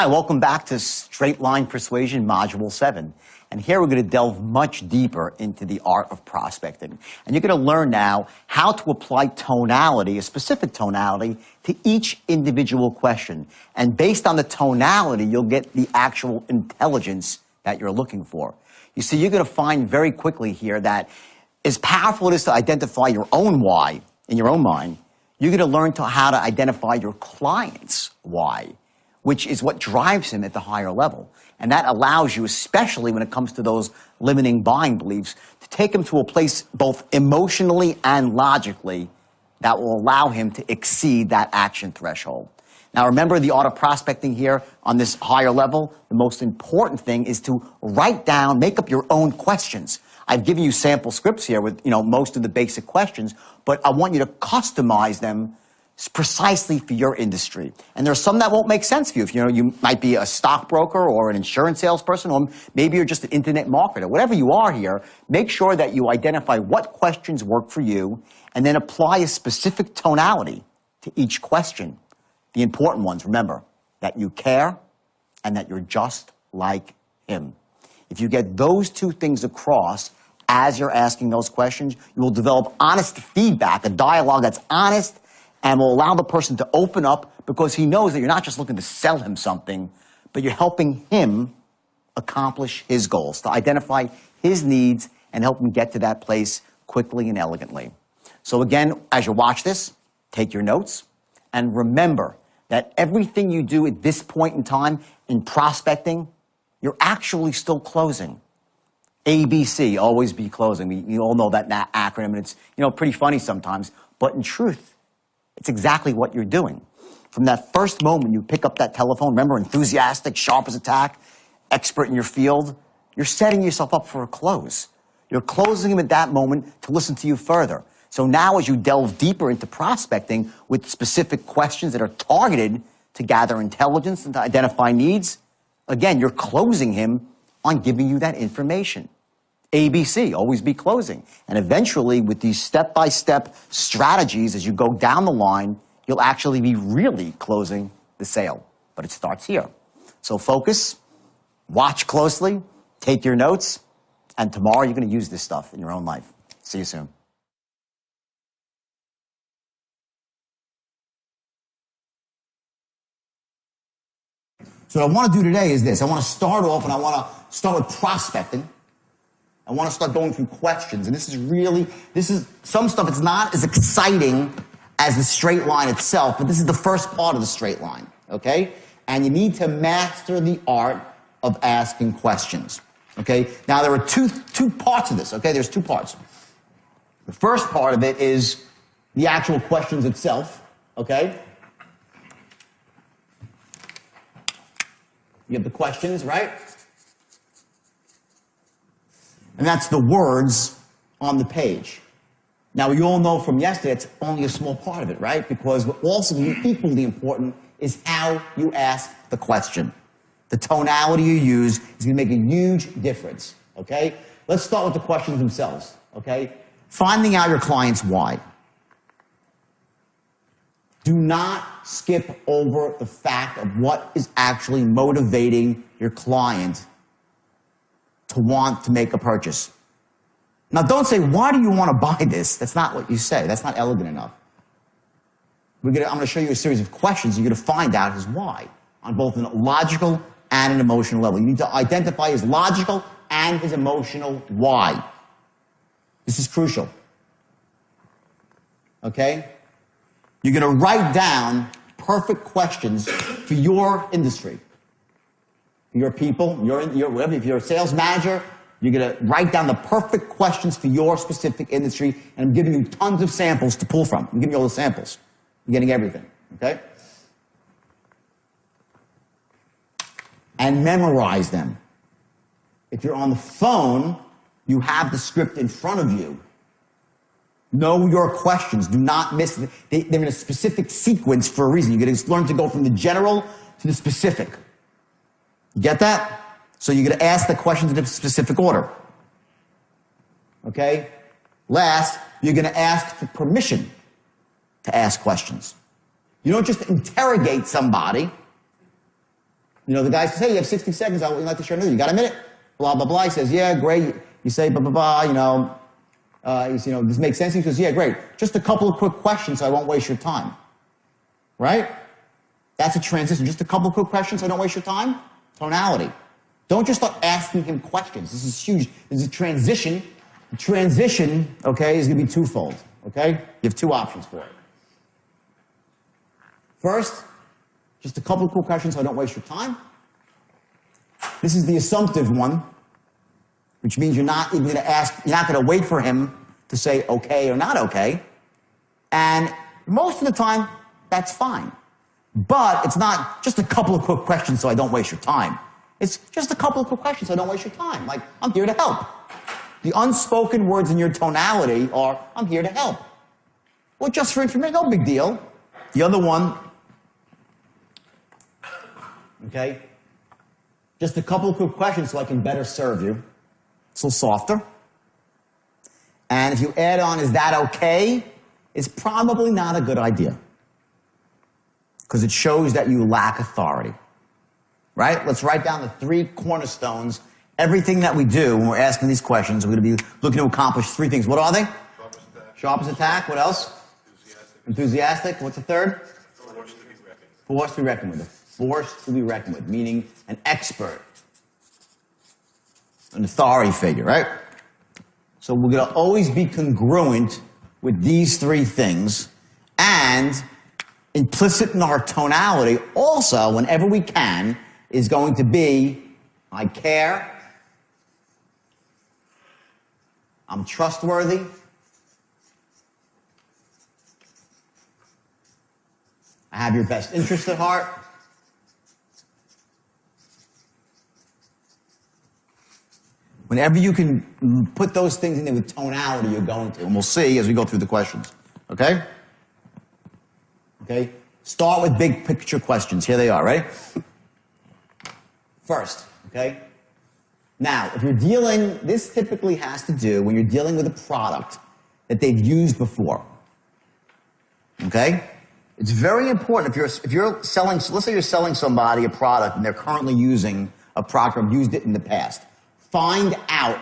Hi, welcome back to Straight Line Persuasion Module 7. And here we're going to delve much deeper into the art of prospecting. And you're going to learn now how to apply tonality, a specific tonality, to each individual question. And based on the tonality, you'll get the actual intelligence that you're looking for. You see, you're going to find very quickly here that as powerful it is to identify your own why in your own mind, you're going to learn how to identify your client's why, which is what drives him at the higher level. And that allows you, especially when it comes to those limiting buying beliefs, to take him to a place both emotionally and logically that will allow him to exceed that action threshold. Now, remember the art of prospecting here on this higher level? The most important thing is to write down, make up your own questions. I've given you sample scripts here with most of the basic questions, but I want you to customize them precisely for your industry. And there are some that won't make sense for you. If you might be a stockbroker or an insurance salesperson, or maybe you're just an internet marketer. Whatever you are here, make sure that you identify what questions work for you and then apply a specific tonality to each question. The important ones, remember, that you care and that you're just like him. If you get those two things across as you're asking those questions, you will develop honest feedback, a dialogue that's honest and will allow the person to open up because he knows that you're not just looking to sell him something, but you're helping him accomplish his goals, to identify his needs and help him get to that place quickly and elegantly. So again, as you watch this, take your notes and remember that everything you do at this point in time in prospecting, you're actually still closing. ABC, always be closing. You all know that acronym, and it's pretty funny sometimes, but in truth, it's exactly what you're doing. From that first moment you pick up that telephone, remember, enthusiastic, sharp as a tack, expert in your field, you're setting yourself up for a close. You're closing him at that moment to listen to you further. So now as you delve deeper into prospecting with specific questions that are targeted to gather intelligence and to identify needs, again, you're closing him on giving you that information. ABC, always be closing. And eventually, with these step-by-step strategies, as you go down the line, you'll actually be really closing the sale. But it starts here. So focus, watch closely, take your notes, and tomorrow you're going to use this stuff in your own life. See you soon. So what I want to do today is this. I want to start off and I want to start with prospecting. I want to start going through questions. And this is some stuff, it's not as exciting as the straight line itself, but this is the first part of the straight line, okay? And you need to master the art of asking questions, okay? Now, there are two parts of this, okay? There's two parts. The first part of it is the actual questions itself, okay? You have the questions, right? And that's the words on the page. Now, you all know from yesterday, it's only a small part of it, right? Because what also equally important is how you ask the question. The tonality you use is going to make a huge difference, okay? Let's start with the questions themselves, okay? Finding out your client's why. Do not skip over the fact of what is actually motivating your client to want to make a purchase. Now, don't say, why do you want to buy this? That's not what you say. That's not elegant enough. I'm going to show you a series of questions. You're going to find out his why on both a logical and an emotional level. You need to identify his logical and his emotional why. This is crucial. Okay? You're going to write down perfect questions for your industry. Your people, whatever. If you're a sales manager, you're going to write down the perfect questions for your specific industry, and I'm giving you tons of samples to pull from. I'm giving you all the samples. You're getting everything, okay? And memorize them. If you're on the phone, you have the script in front of you. Know your questions. Do not miss them. They're in a specific sequence for a reason. You're going to learn to go from the general to the specific. You get that? So you're going to ask the questions in a specific order. Okay? Last, you're going to ask for permission to ask questions. You don't just interrogate somebody You know, the guy says, hey, you have 60 seconds. I would like to share news. You got a minute? Blah, blah, blah. He says, yeah, great. You say, blah, blah, blah, you know, this makes sense. He says, yeah, great. Just a couple of quick questions so I won't waste your time. Right? That's a transition. Just a couple of quick questions so I don't waste your time. Tonality. Don't just start asking him questions. This is huge. This is a transition. The transition, okay, is going to be twofold. Okay? You have two options for it. First, just a couple of quick questions so I don't waste your time. This is the assumptive one, which means you're not even going to ask, you're not going to wait for him to say okay or not okay. And most of the time, that's fine. But it's not just a couple of quick questions so I don't waste your time. It's just a couple of quick questions so I don't waste your time. Like, I'm here to help. The unspoken words in your tonality are, I'm here to help. Well, just for information, no big deal. The other one, okay, just a couple of quick questions so I can better serve you. It's a little softer. And if you add on, is that okay? It's probably not a good idea. Because it shows that you lack authority. Right? Let's write down the 3 cornerstones. Everything that we do when we're asking these questions, we're going to be looking to accomplish 3 things. What are they? Sharpest attack. Sharpest attack. What else? Enthusiastic. What's the third? Force to be reckoned. Force to be reckoned with. A force to be reckoned with, meaning an expert. An authority figure, right? So we're going to always be congruent with these 3 things, and implicit in our tonality also, whenever we can, is going to be, I care, I'm trustworthy, I have your best interest at heart, whenever you can put those things in there with tonality, you're going to, and we'll see as we go through the questions, okay? Okay? Start with big picture questions. Here they are, ready? First, okay? Now, if you're dealing, this typically has to do when you're dealing with a product that they've used before. Okay? It's very important if you're selling, let's say you're selling somebody a product and they're currently using a product or used it in the past. Find out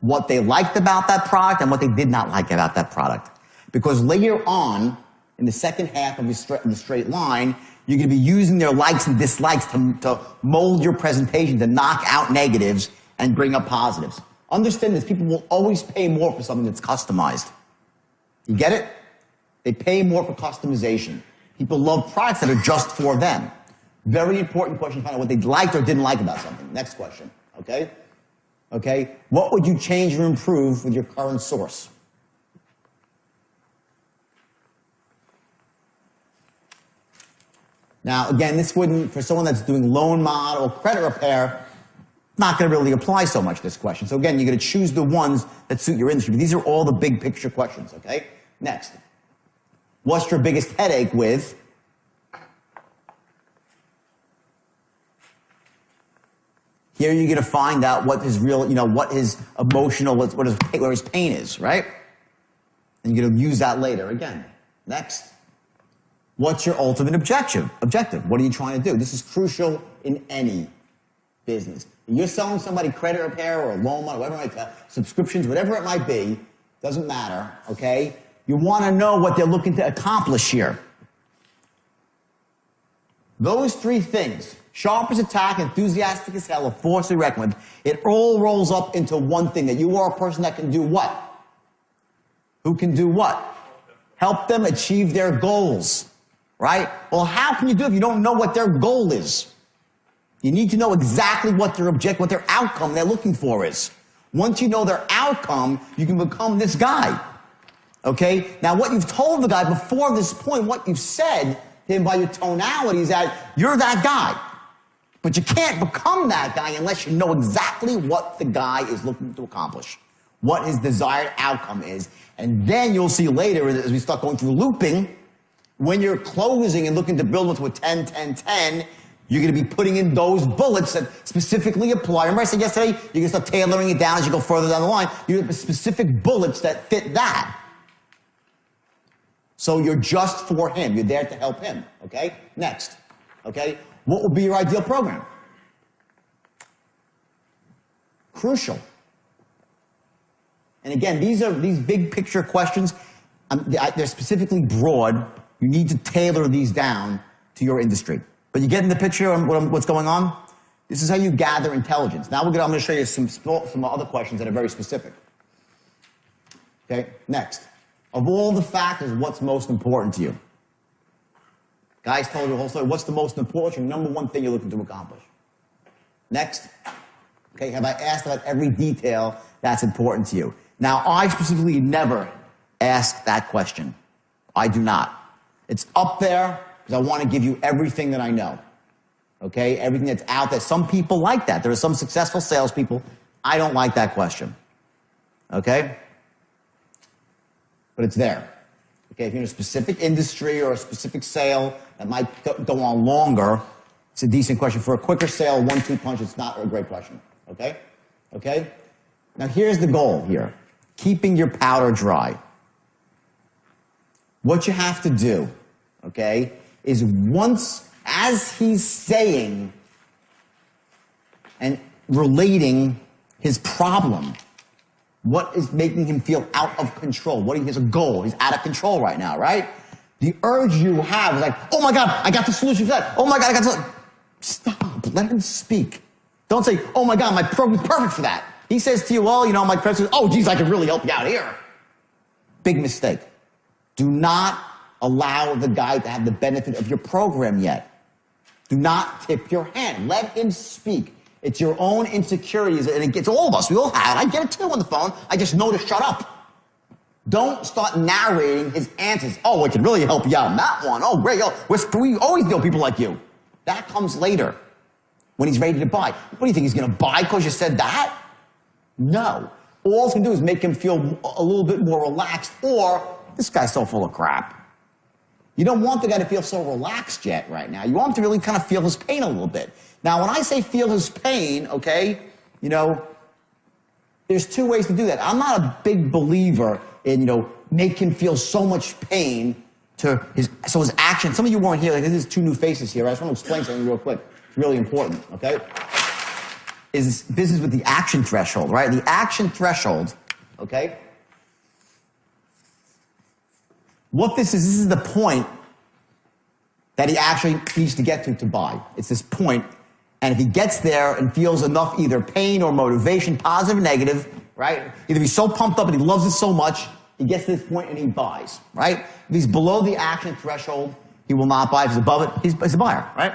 what they liked about that product and what they did not like about that product. Because later on, in the second half of the straight line, you're going to be using their likes and dislikes to mold your presentation, to knock out negatives and bring up positives. Understand this, people will always pay more for something that's customized. You get it? They pay more for customization. People love products that are just for them. Very important question to find out what they liked or didn't like about something. Next question, okay? Okay, what would you change or improve with your current source? Now, again, this wouldn't, for someone that's doing loan mod or credit repair, not going to really apply so much, this question. So again, you're going to choose the ones that suit your industry. But these are all the big picture questions, okay? Next. What's your biggest headache with? Here you're going to find out what his real, what his emotional, where his pain is, right? And you're going to use that later again. Next. What's your ultimate objective? What are you trying to do? This is crucial in any business. If you're selling somebody credit repair or a loan, whatever it might be, subscriptions, whatever it might be, doesn't matter, okay? You want to know what they're looking to accomplish here. Those 3 things, sharp as attack, enthusiastic as hell, a force to be reckoned with, it all rolls up into one thing, that you are a person that can do what? Who can do what? Help them achieve their goals. Right? Well, how can you do it if you don't know what their goal is? You need to know exactly what their objective, what their outcome they're looking for is. Once you know their outcome, you can become this guy. Okay? Now, what you've told the guy before this point, what you've said to him by your tonality is that you're that guy. But you can't become that guy unless you know exactly what the guy is looking to accomplish, what his desired outcome is. And then you'll see later, as we start going through looping, when you're closing and looking to build into a 10, 10, 10, you're going to be putting in those bullets that specifically apply. Remember I said yesterday, you can start tailoring it down as you go further down the line. You have specific bullets that fit that. So you're just for him. You're there to help him. Okay? Next. Okay? What would be your ideal program? Crucial. And again, these big picture questions, they're specifically broad. You need to tailor these down to your industry. But you get in the picture on what's going on? This is how you gather intelligence. Now I'm going to show you some other questions that are very specific. Okay, next. Of all the factors, what's most important to you? Guys told you the whole story. What's the most important, number one thing you're looking to accomplish? Next. Okay, have I asked about every detail that's important to you? Now, I specifically never ask that question. I do not. It's up there because I want to give you everything that I know. Okay, everything that's out there. Some people like that. There are some successful salespeople. I don't like that question. Okay? But it's there. Okay, if you're in a specific industry or a specific sale that might go on longer, it's a decent question. For a quicker sale, 1-2 punch, it's not a great question. Okay? Okay? Now here's the goal here. Keeping your powder dry. What you have to do, okay, is once, as he's saying and relating his problem, what is making him feel out of control? What he has a goal. He's out of control right now, right? The urge you have is like, oh my God, I got the solution for that. Oh my God, I got the... Stop. Let him speak. Don't say, oh my God, my program's perfect for that. He says to you, well, you know, my president, oh geez, I can really help you out here. Big mistake. Do not allow the guy to have the benefit of your program yet. Do not tip your hand. Let him speak. It's your own insecurities, and it gets all of us. We all have it. I get it too on the phone. I just know to shut up. Don't start narrating his answers. Oh, it can really help you out in that one. Oh, great. Oh, we always deal with people like you. That comes later when he's ready to buy. What do you think? He's going to buy because you said that? No. All it's going to do is make him feel a little bit more relaxed, or this guy's so full of crap. You don't want the guy to feel so relaxed yet right now. You want him to really kind of feel his pain a little bit. Now, when I say feel his pain, okay, you know, there's two ways to do that. I'm not a big believer in, you know, make him feel so much pain to his action. Some of you weren't here. Like, there's two new faces here. I just want to explain something real quick. It's really important, okay? Is business with the action threshold, right? The action threshold, okay? What this is the point that he actually needs to get to buy. It's this point, and if he gets there and feels enough either pain or motivation, positive or negative, right? Either he's so pumped up and he loves it so much, he gets to this point and he buys, right? If he's below the action threshold, he will not buy. If he's above it, he's a buyer, right?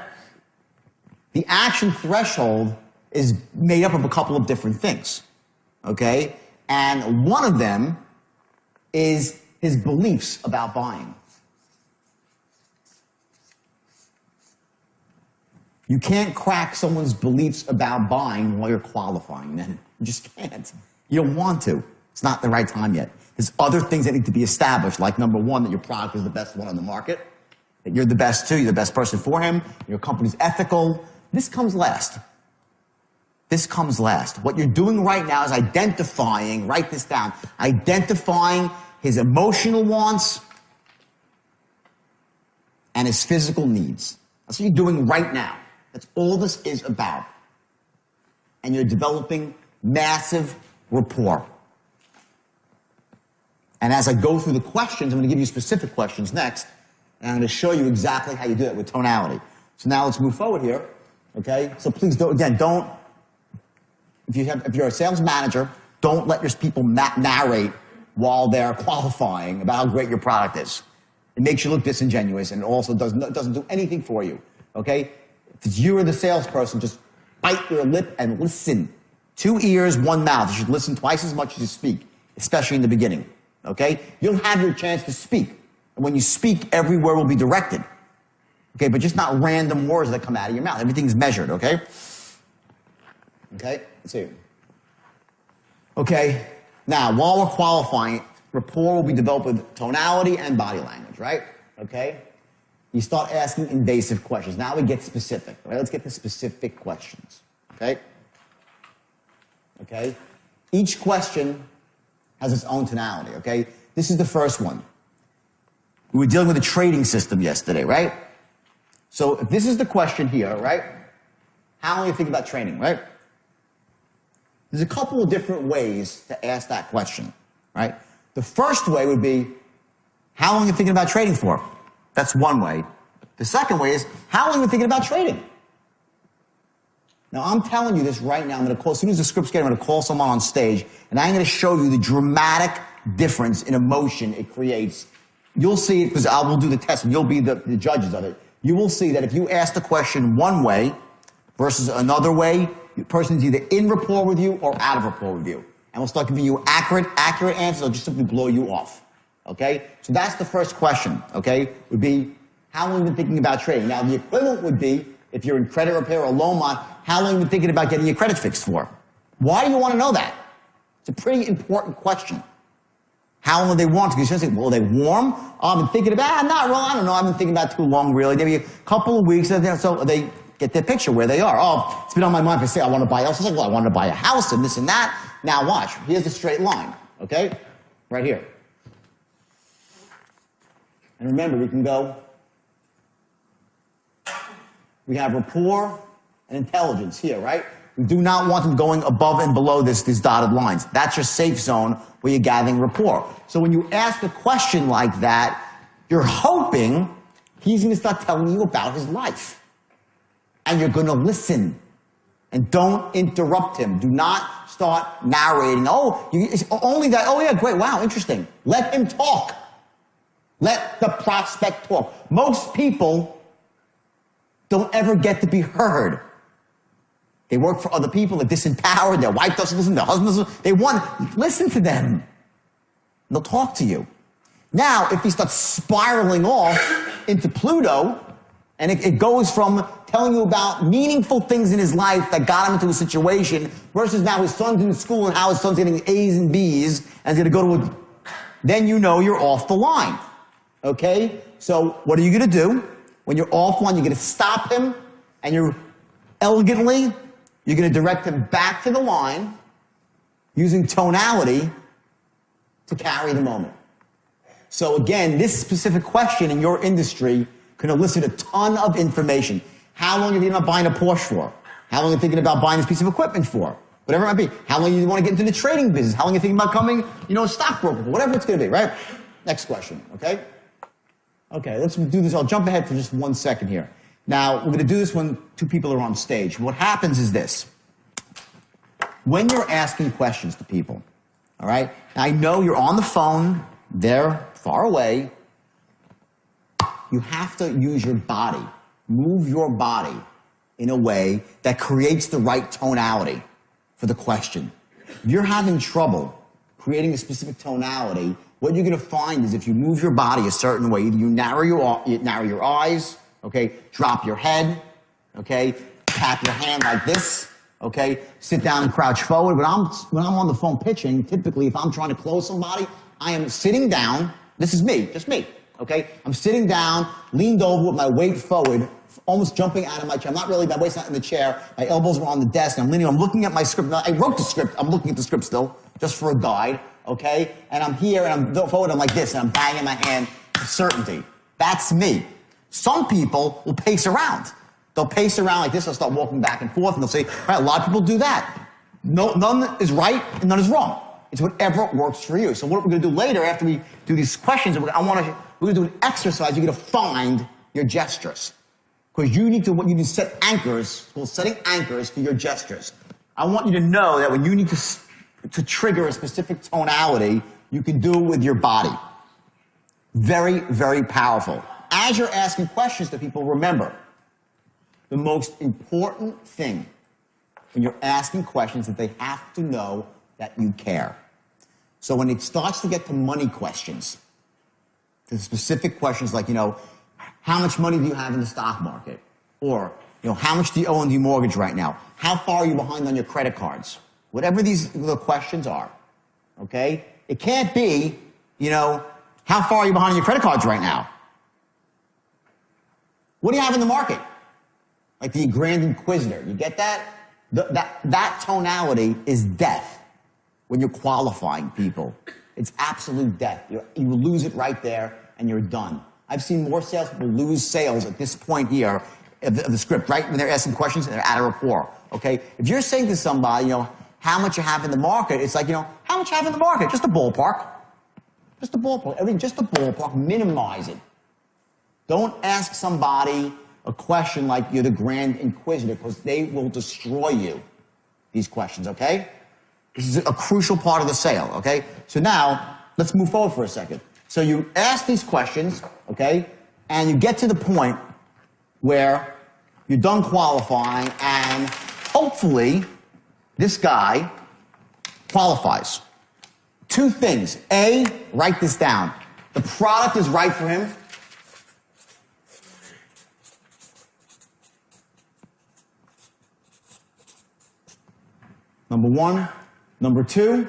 The action threshold is made up of a couple of different things, okay? And one of them is his beliefs about buying. You can't crack someone's beliefs about buying while you're qualifying them. You just can't. You don't want to. It's not the right time yet. There's other things that need to be established, like number one, that your product is the best one on the market, that you're the best too, you're the best person for him, your company's ethical. This comes last. This comes last. What you're doing right now is identifying, write this down, identifying his emotional wants and his physical needs. That's what you're doing right now. That's all this is about. And you're developing massive rapport. And as I go through the questions, I'm going to give you specific questions next, and I'm going to show you exactly how you do it with tonality. So now let's move forward here, okay? So please don't, if you're a sales manager, don't let your people narrate while they're qualifying about how great your product is. It makes you look disingenuous, and it also doesn't do anything for you, okay? If it's you or the salesperson, just bite your lip and listen. 2 ears, 1 mouth. You should listen twice as much as you speak, especially in the beginning, okay? You'll have your chance to speak. And when you speak, every word will be directed, okay? But just not random words that come out of your mouth. Everything's measured, okay? Okay, let's see. Okay, now, while we're qualifying, rapport will be developed with tonality and body language, right? Okay? You start asking invasive questions. Now we get specific, right? Let's get to specific questions, okay? Okay? Each question has its own tonality, okay? This is the first one. We were dealing with a trading system yesterday, right? So if this is the question here, right? How do you think about training, right? This There's a couple of different ways to ask that question, right? The first way would be, how long are you thinking about trading for? That's one way. The second way is, how long are you thinking about trading? Now, I'm telling you this right now. I'm going to call, as soon as the script's getting, I'm going to call someone on stage, and I'm going to show you the dramatic difference in emotion it creates. You'll see it, because I will do the test, and you'll be the judges of it. You will see that if you ask the question one way versus another way, the person's either in rapport with you or out of rapport with you. And we'll start giving you accurate answers, or just simply blow you off. Okay? So that's the first question, okay? Would be, how long have you been thinking about trading? Now, the equivalent would be, if you're in credit repair or loan mod, how long have you been thinking about getting your credit fixed for? Why do you want to know that? It's a pretty important question. How long do they want to? Because you're going to say, well, are they warm? Oh, I've been thinking about it. Not really. I don't know. I've been thinking about it too long, really. Maybe a couple of weeks. So they get their picture where they are. Oh, it's been on my mind for say I want to buy a house. It's like, well, I want to buy a house and this and that. Now watch. Here's the straight line. Okay? Right here. And remember, we can go. We have rapport and intelligence here, right? We do not want them going above and below these dotted lines. That's your safe zone where you're gathering rapport. So when you ask a question like that, you're hoping he's going to start telling you about his life. And you're going to listen. And don't interrupt him. Do not start narrating. Oh, it's only that. Oh, yeah, great. Wow, interesting. Let him talk. Let the prospect talk. Most people don't ever get to be heard. They work for other people. They're disempowered. Their wife doesn't listen. Their husband doesn't listen. They want, listen to them. They'll talk to you. Now, if he starts spiraling off into Pluto, and it goes from telling you about meaningful things in his life that got him into a situation, versus now his son's in school and how his son's getting A's and B's, and he's going to go to a, then you know you're off the line. Okay? So what are you going to do? When you're off one, you're going to stop him, and you're elegantly, you're going to direct him back to the line using tonality to carry the moment. So again, this specific question in your industry can elicit a ton of information. How long are you thinking about buying a Porsche for? How long are you thinking about buying this piece of equipment for? Whatever it might be. How long do you want to get into the trading business? How long are you thinking about becoming, a stockbroker? Whatever it's going to be, right? Next question, okay? Okay, let's do this. I'll jump ahead for just 1 second here. Now, we're going to do this when two people are on stage. What happens is this. When you're asking questions to people, all right? Now, I know you're on the phone. They're far away. You have to use your body. Move your body in a way that creates the right tonality for the question. If you're having trouble creating a specific tonality, what you're going to find is if you move your body a certain way, either you narrow your eyes, okay, drop your head, okay, tap your hand like this, okay, sit down and crouch forward. When I'm on the phone pitching, typically if I'm trying to close somebody, I am sitting down. This is me, just me, okay? I'm sitting down, leaned over with my weight forward, almost jumping out of my chair. I'm not really, my weight's not in the chair. My elbows are on the desk. I'm leaning, I'm looking at my script. Now, I wrote the script. I'm looking at the script still, just for a guide, okay? And I'm here, and I'm forward, I'm like this, and I'm banging my hand with certainty. That's me. Some people will pace around. They'll pace around like this. They'll start walking back and forth, and they'll say, all right, a lot of people do that. No, none is right, and none is wrong. It's whatever works for you. So what we're going to do later, after we do these questions, we're going to do an exercise. You're going to find your gestures. Because you need to set anchors, well, setting anchors for your gestures. I want you to know that when you need to trigger a specific tonality, you can do it with your body. Very, very powerful. As you're asking questions to people, remember, the most important thing when you're asking questions is that they have to know that you care. So when it starts to get to money questions, to specific questions like, how much money do you have in the stock market? Or, how much do you owe on your mortgage right now? How far are you behind on your credit cards? Whatever the questions are, okay? It can't be, how far are you behind on your credit cards right now? What do you have in the market? Like the Grand Inquisitor. You get that? That tonality is death when you're qualifying people. It's absolute death. You lose it right there, and you're done. I've seen more salespeople lose sales at this point here of the script, right? When they're asking questions and they're out of rapport, okay? If you're saying to somebody, how much you have in the market. It's like, how much you have in the market? Just a ballpark. Just a ballpark. Everything, just a ballpark. Minimize it. Don't ask somebody a question like you're the Grand Inquisitor, because they will destroy you, these questions, okay? This is a crucial part of the sale, okay? So now, let's move forward for a second. So you ask these questions, okay? And you get to the point where you're done qualifying, and hopefully this guy qualifies. Two things. A, write this down. The product is right for him. Number one. Number two,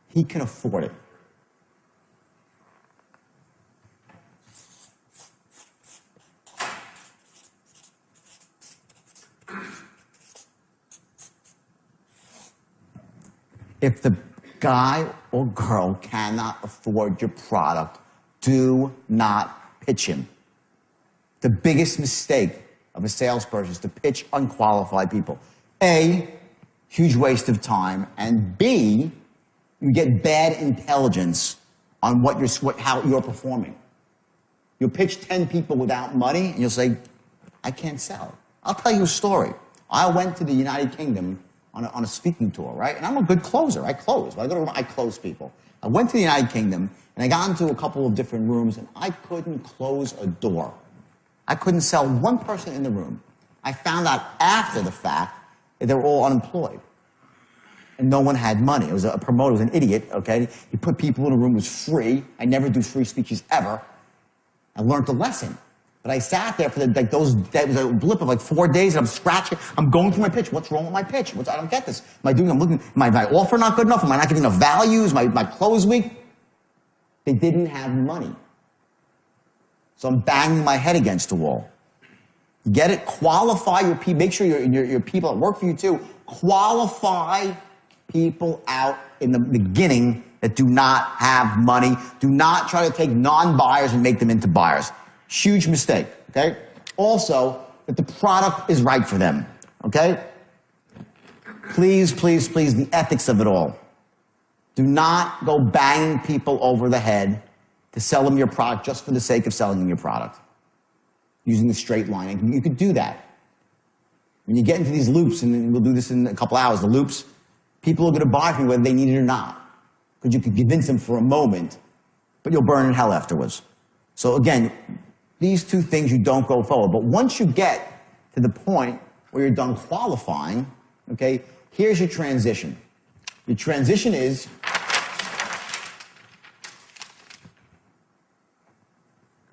he can afford it. If the guy or girl cannot afford your product, do not pitch him. The biggest mistake of a salesperson is to pitch unqualified people. A, huge waste of time, and B, you get bad intelligence on how you're performing. You'll pitch 10 people without money, and you'll say, I can't sell. I'll tell you a story. I went to the United Kingdom on a speaking tour, right? And I'm a good closer. I close. When I go to I close people. I went to the United Kingdom, and I got into a couple of different rooms, and I couldn't close a door. I couldn't sell one person in the room. I found out after the fact that they were all unemployed. And no one had money. It was a promoter, was an idiot, okay? He put people in a room, it was free. I never do free speeches ever. I learned a lesson. But I sat there for that was a blip of 4 days, and I'm scratching, I'm going through my pitch. What's wrong with my pitch? I don't get this. Am my offer not good enough? Am I not getting enough values? My close weak? They didn't have money. So I'm banging my head against the wall. You get it? Qualify your people. Make sure your people that work for you too. Qualify people out in the beginning that do not have money. Do not try to take non-buyers and make them into buyers. Huge mistake, okay? Also, that the product is right for them, okay? Please, please, please, the ethics of it all. Do not go banging people over the head to sell them your product just for the sake of selling them your product. Using the straight line. And you could do that. When you get into these loops, and we'll do this in a couple hours, the loops, people are going to buy from you whether they need it or not. Because you could convince them for a moment, but you'll burn in hell afterwards. So again, these two things you don't go forward. But once you get to the point where you're done qualifying, okay, here's your transition. Your transition is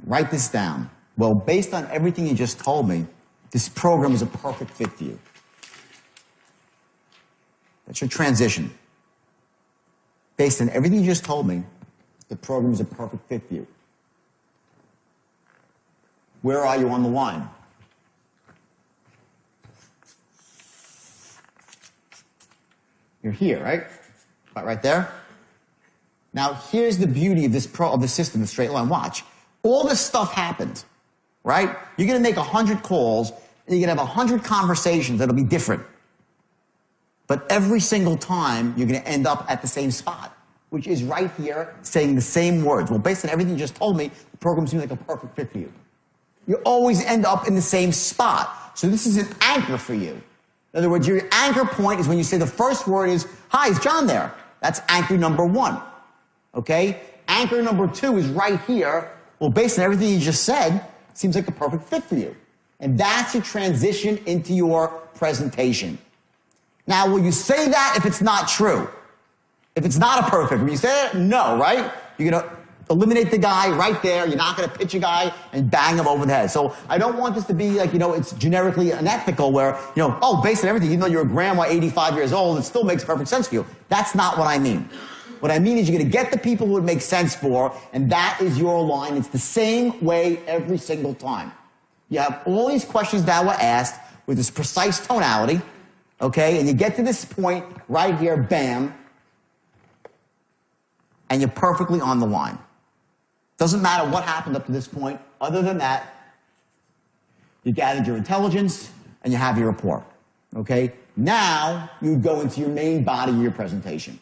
write this down. Well, based on everything you just told me, this program is a perfect fit for you. That's your transition. Based on everything you just told me, the program is a perfect fit for you. Where are you on the line? You're here, right? Right there. Now, here's the beauty of this system, the straight line. Watch. All this stuff happened, right? You're going to make 100 calls, and you're going to have 100 conversations that'll be different. But every single time, you're going to end up at the same spot, which is right here, saying the same words. Well, based on everything you just told me, the program seems like a perfect fit for you. You always end up in the same spot. So this is an anchor for you. In other words, your anchor point is when you say the first word is, hi, is John there? That's anchor number one. Okay? Anchor number two is right here. Well, based on everything you just said, it seems like a perfect fit for you. And that's your transition into your presentation. Now, will you say that if it's not true? If it's not a perfect, will you say that? No, right? You're going to eliminate the guy right there. You're not going to pitch a guy and bang him over the head. So I don't want this to be like, it's generically unethical where, based on everything, even though you're a grandma, 85 years old, it still makes perfect sense for you. That's not what I mean. What I mean is you're going to get the people who it makes sense for, and that is your line. It's the same way every single time. You have all these questions that were asked with this precise tonality, okay? And you get to this point right here, bam, and you're perfectly on the line. Doesn't matter what happened up to this point. Other than that, you gathered your intelligence and you have your rapport, okay? Now you go into your main body of your presentation,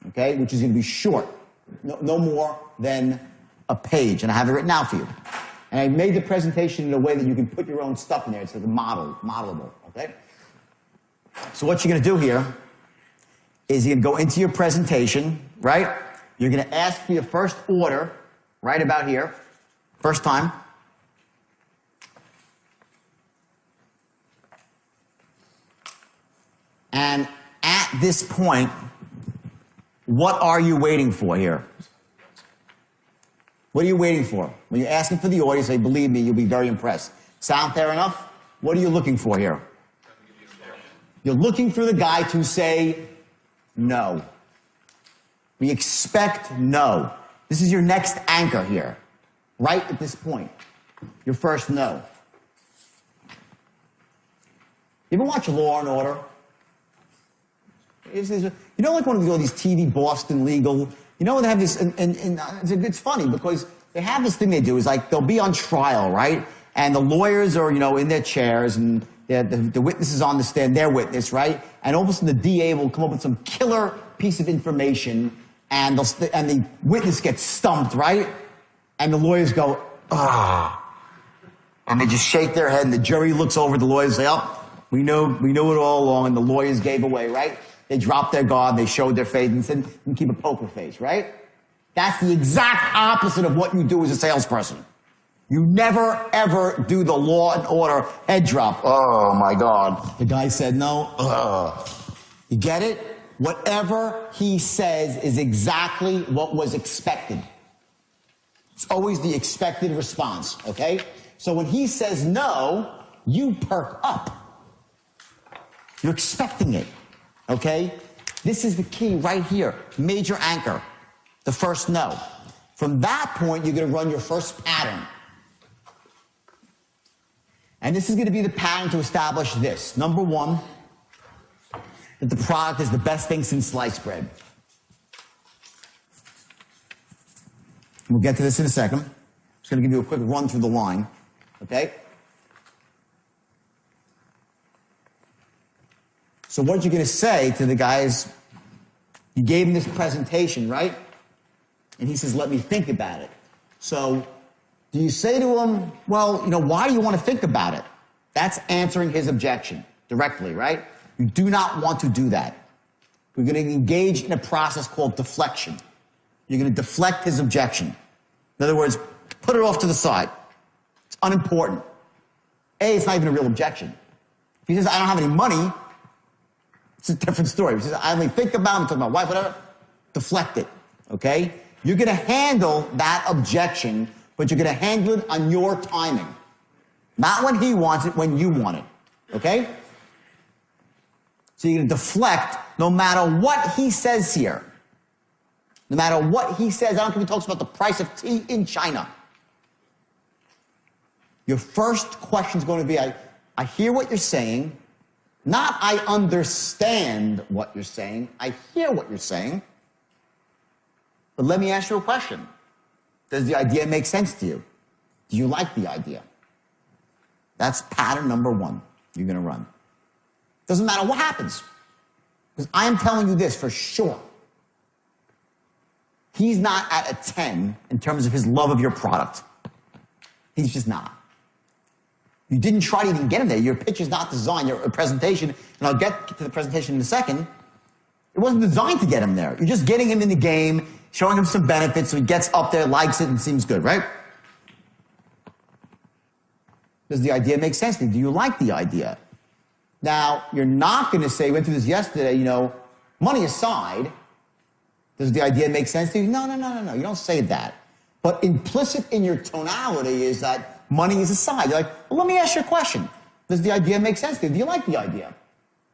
okay, which is going to be short, no more than a page, and I have it written out for you. And I made the presentation in a way that you can put your own stuff in there. It's like a modelable, okay? So what you're going to do here is you're going to go into your presentation, right? You're going to ask for your first order right about here, first time. And at this point, what are you waiting for here? What are you waiting for? When you're asking for the order, you say, believe me, you'll be very impressed. Sound fair enough? What are you looking for here? You're looking for the guy to say no. We expect no. This is your next anchor here, right at this point. Your first no. You ever watch Law and Order? You know, like one of these TV Boston Legal. You know, they have this, and it's funny because they have this thing they do is like they'll be on trial, right? And the lawyers are, in their chairs, and the witnesses on the stand, their witness, right? And all of a sudden the DA will come up with some killer piece of information, and the witness gets stumped, right? And the lawyers go, ah. And they just shake their head, and the jury looks over at the lawyers and say, oh, we know it all along, and the lawyers gave away, right? They dropped their guard, they showed their face, and said, you keep a poker face, right? That's the exact opposite of what you do as a salesperson. You never, ever do the Law and Order head drop. Oh, my God. The guy said no. You get it? Whatever he says is exactly what was expected. It's always the expected response, okay? So when he says no, you perk up. You're expecting it. Okay? This is the key right here. Major anchor. The first no. From that point, you're going to run your first pattern. And this is going to be the pattern to establish this. Number one, that the product is the best thing since sliced bread. We'll get to this in a second. I'm just going to give you a quick run through the line. Okay? So what you're going to say to the guys, you gave him this presentation, right? And he says, let me think about it. So do you say to him, well, why do you want to think about it? That's answering his objection directly, right? You do not want to do that. We're going to engage in a process called deflection. You're going to deflect his objection. In other words, put it off to the side. It's unimportant. A, it's not even a real objection. If he says, I don't have any money, it's a different story. He says, I only think about it, I'm talking about my wife, whatever. Deflect it, okay? You're going to handle that objection, but you're going to handle it on your timing. Not when he wants it, when you want it, okay? So you're going to deflect no matter what he says here. No matter what he says, I don't care if he talks about the price of tea in China. Your first question is going to be, I hear what you're saying. Not I understand what you're saying. I hear what you're saying. But let me ask you a question. Does the idea make sense to you? Do you like the idea? That's pattern number one you're going to run. Doesn't matter what happens. Because I am telling you this for sure. He's not at a 10 in terms of his love of your product. He's just not. You didn't try to even get him there. Your pitch is not designed, your presentation, and I'll get to the presentation in a second. It wasn't designed to get him there. You're just getting him in the game, showing him some benefits so he gets up there, likes it, and seems good, right? Does the idea make sense to you? Do you like the idea? Now, you're not going to say, we went through this yesterday, money aside, does the idea make sense to you? No. You don't say that. But implicit in your tonality is that money is aside. You're like, well, let me ask you a question. Does the idea make sense to you? Do you like the idea?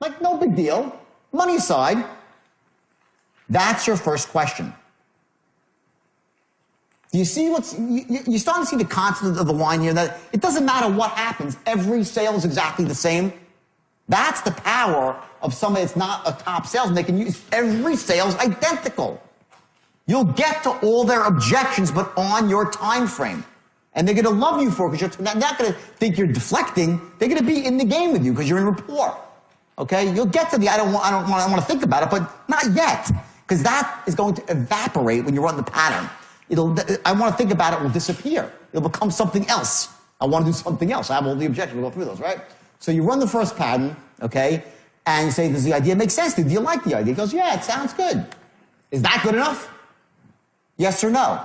Like, no big deal. Money aside. That's your first question. Do you see you're starting to see the concept of the line here, that it doesn't matter what happens. Every sale is exactly the same. That's the power of somebody that's not a top salesman. They can use every sale's identical. You'll get to all their objections, but on your time frame. And they're going to love you for it because they're not going to think you're deflecting. They're going to be in the game with you because you're in rapport. Okay? You'll get to the I don't want to think about it, but not yet. Because that is going to evaporate when you run the pattern. I want to think about it will disappear. It'll become something else. I want to do something else. I have all the objections. We'll go through those, right? So you run the first pattern, okay? And you say, does the idea make sense to you? Do you like the idea? He goes, yeah, it sounds good. Is that good enough? Yes or no?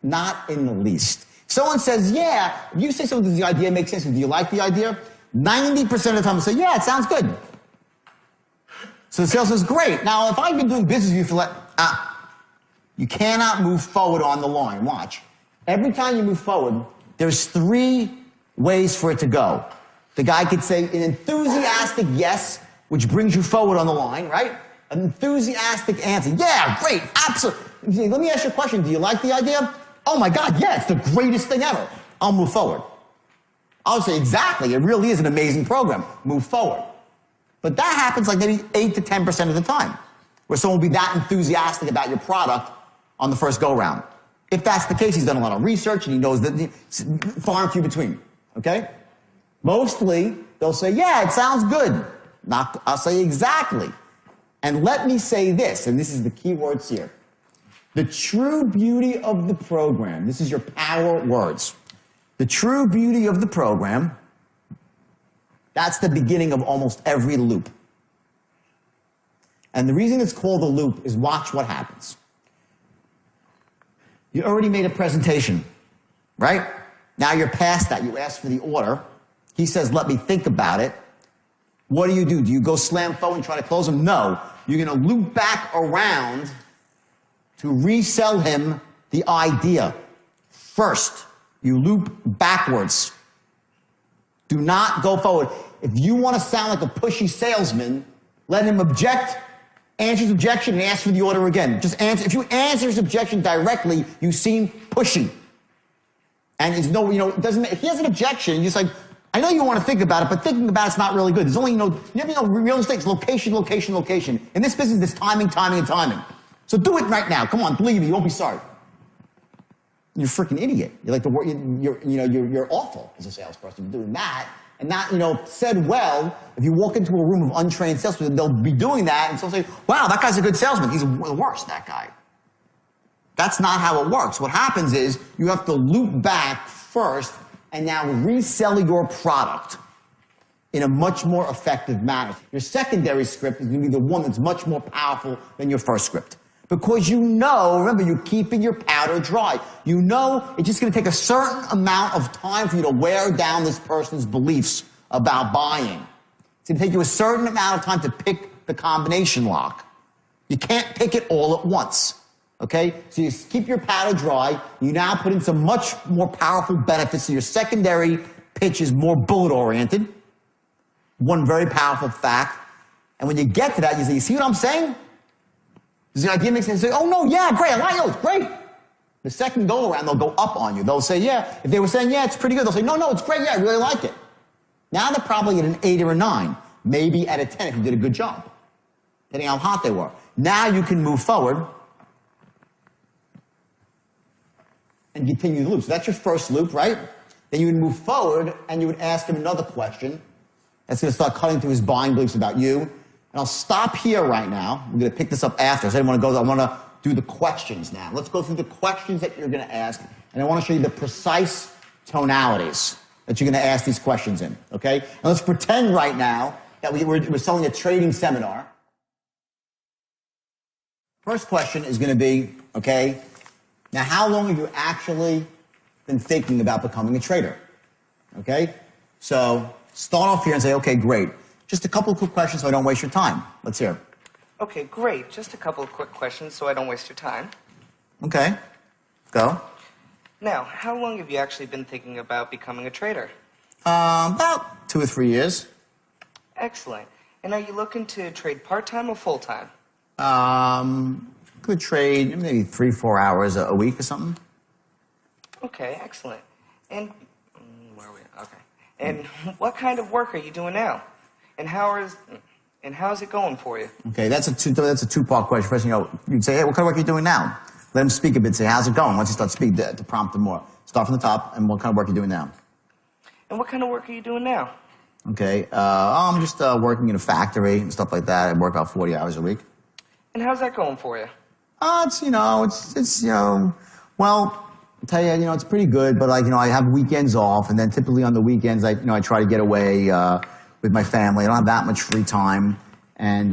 Not in the least. Someone says, yeah, if you say something, does the idea make sense to you? Do you like the idea? 90% of the time they say, yeah, it sounds good. So the salesman says, great. Now, if I've been doing business with you for like, you cannot move forward on the line. Watch. Every time you move forward, there's 3 ways for it to go. The guy could say an enthusiastic yes, which brings you forward on the line, right? An enthusiastic answer. Yeah, great, absolutely. Let me ask you a question. Do you like the idea? Oh my God, yeah, it's the greatest thing ever. I'll move forward. I'll say, exactly, it really is an amazing program. Move forward. But that happens like maybe 8 to 10% of the time, where someone will be that enthusiastic about your product on the first go-round. If that's the case, he's done a lot of research and he knows that it's far and few between, okay? Mostly, they'll say, yeah, it sounds good. I'll say exactly. And let me say this, and this is the key words here. The true beauty of the program, this is your power words. The true beauty of the program, that's the beginning of almost every loop. And the reason it's called a loop is watch what happens. You already made a presentation, right? Now you're past that. You ask for the order. He says, let me think about it. What do? Do you go slam forward and try to close him? No. You're going to loop back around to resell him the idea. First, you loop backwards. Do not go forward. If you want to sound like a pushy salesman, let him object, answer his objection, and ask for the order again. Just answer. If you answer his objection directly, you seem pushy. And it's no, it doesn't. If he has an objection, you're just like, I know you want to think about it, but thinking about it's not really good. There's only, you never know real estate is location, location, location. In this business, there's timing, timing, and timing. So do it right now. Come on, believe me, you won't be sorry. You're a freaking idiot. You're like you're awful as a salesperson doing that. And not, said well, if you walk into a room of untrained salespeople, they'll be doing that, and so they'll say, wow, that guy's a good salesman. He's the worst, that guy. That's not how it works. What happens is you have to loop back first and now resell your product in a much more effective manner. Your secondary script is going to be the one that's much more powerful than your first script. Because remember, you're keeping your powder dry. You know it's just going to take a certain amount of time for you to wear down this person's beliefs about buying. It's going to take you a certain amount of time to pick the combination lock. You can't pick it all at once. Okay? So you keep your powder dry. You now put in some much more powerful benefits. So your secondary pitch is more bullet-oriented. One very powerful fact. And when you get to that, you say, you see what I'm saying? Does the idea make sense? Say, oh, no, yeah, great, I like it, it's great. The second go-around, they'll go up on you. They'll say, yeah. If they were saying, yeah, it's pretty good, they'll say, no, it's great, yeah, I really like it. Now they're probably at an 8 or a 9, maybe at a 10 if you did a good job, depending on how hot they were. Now you can move forward and continue the loop. So that's your first loop, right? Then you would move forward and you would ask him another question. That's going to start cutting through his buying beliefs about you. And I'll stop here right now. I'm going to pick this up after. So I want to do the questions now. Let's go through the questions that you're going to ask. And I want to show you the precise tonalities that you're going to ask these questions in. Okay? And let's pretend right now that we're selling a trading seminar. First question is going to be, okay, now how long have you actually been thinking about becoming a trader? Okay? So start off here and say, okay, great. Just a couple of quick questions so I don't waste your time. Let's hear. Okay, great. Just a couple of quick questions so I don't waste your time. Okay. Go. Now, how long have you actually been thinking about becoming a trader? About 2 or 3 years. Excellent. And are you looking to trade part-time or full-time? Could trade maybe 3-4 hours a week or something. Okay, excellent. And where are we? Okay. And what kind of work are you doing now? And how's it going for you? Okay, that's a two-part question. First, you'd say, hey, what kind of work are you doing now? Let him speak a bit. Say, how's it going? Once you start speaking, to prompt him more. Start from the top, and what kind of work are you doing now? And what kind of work are you doing now? Okay. I'm just working in a factory and stuff like that. I work about 40 hours a week. And how's that going for you? It's well, I'll tell you, it's pretty good, but like, I have weekends off, and then typically on the weekends, I try to get away with my family. I don't have that much free time. And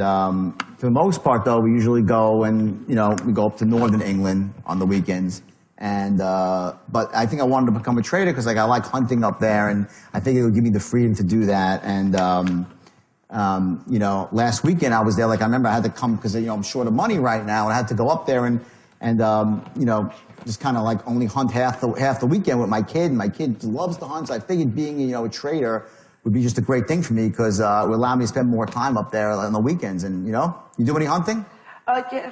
for the most part, though, we usually go and, we go up to northern England on the weekends. And, but I think I wanted to become a trader because, like, I like hunting up there, and I think it would give me the freedom to do that. And, last weekend I was there, like, I remember I had to come because, I'm short of money right now, and I had to go up there and just kind of like only hunt half the weekend with my kid. And my kid loves to hunt, so I figured being, a trader would be just a great thing for me because it would allow me to spend more time up there on the weekends. And, you do any hunting? Yeah,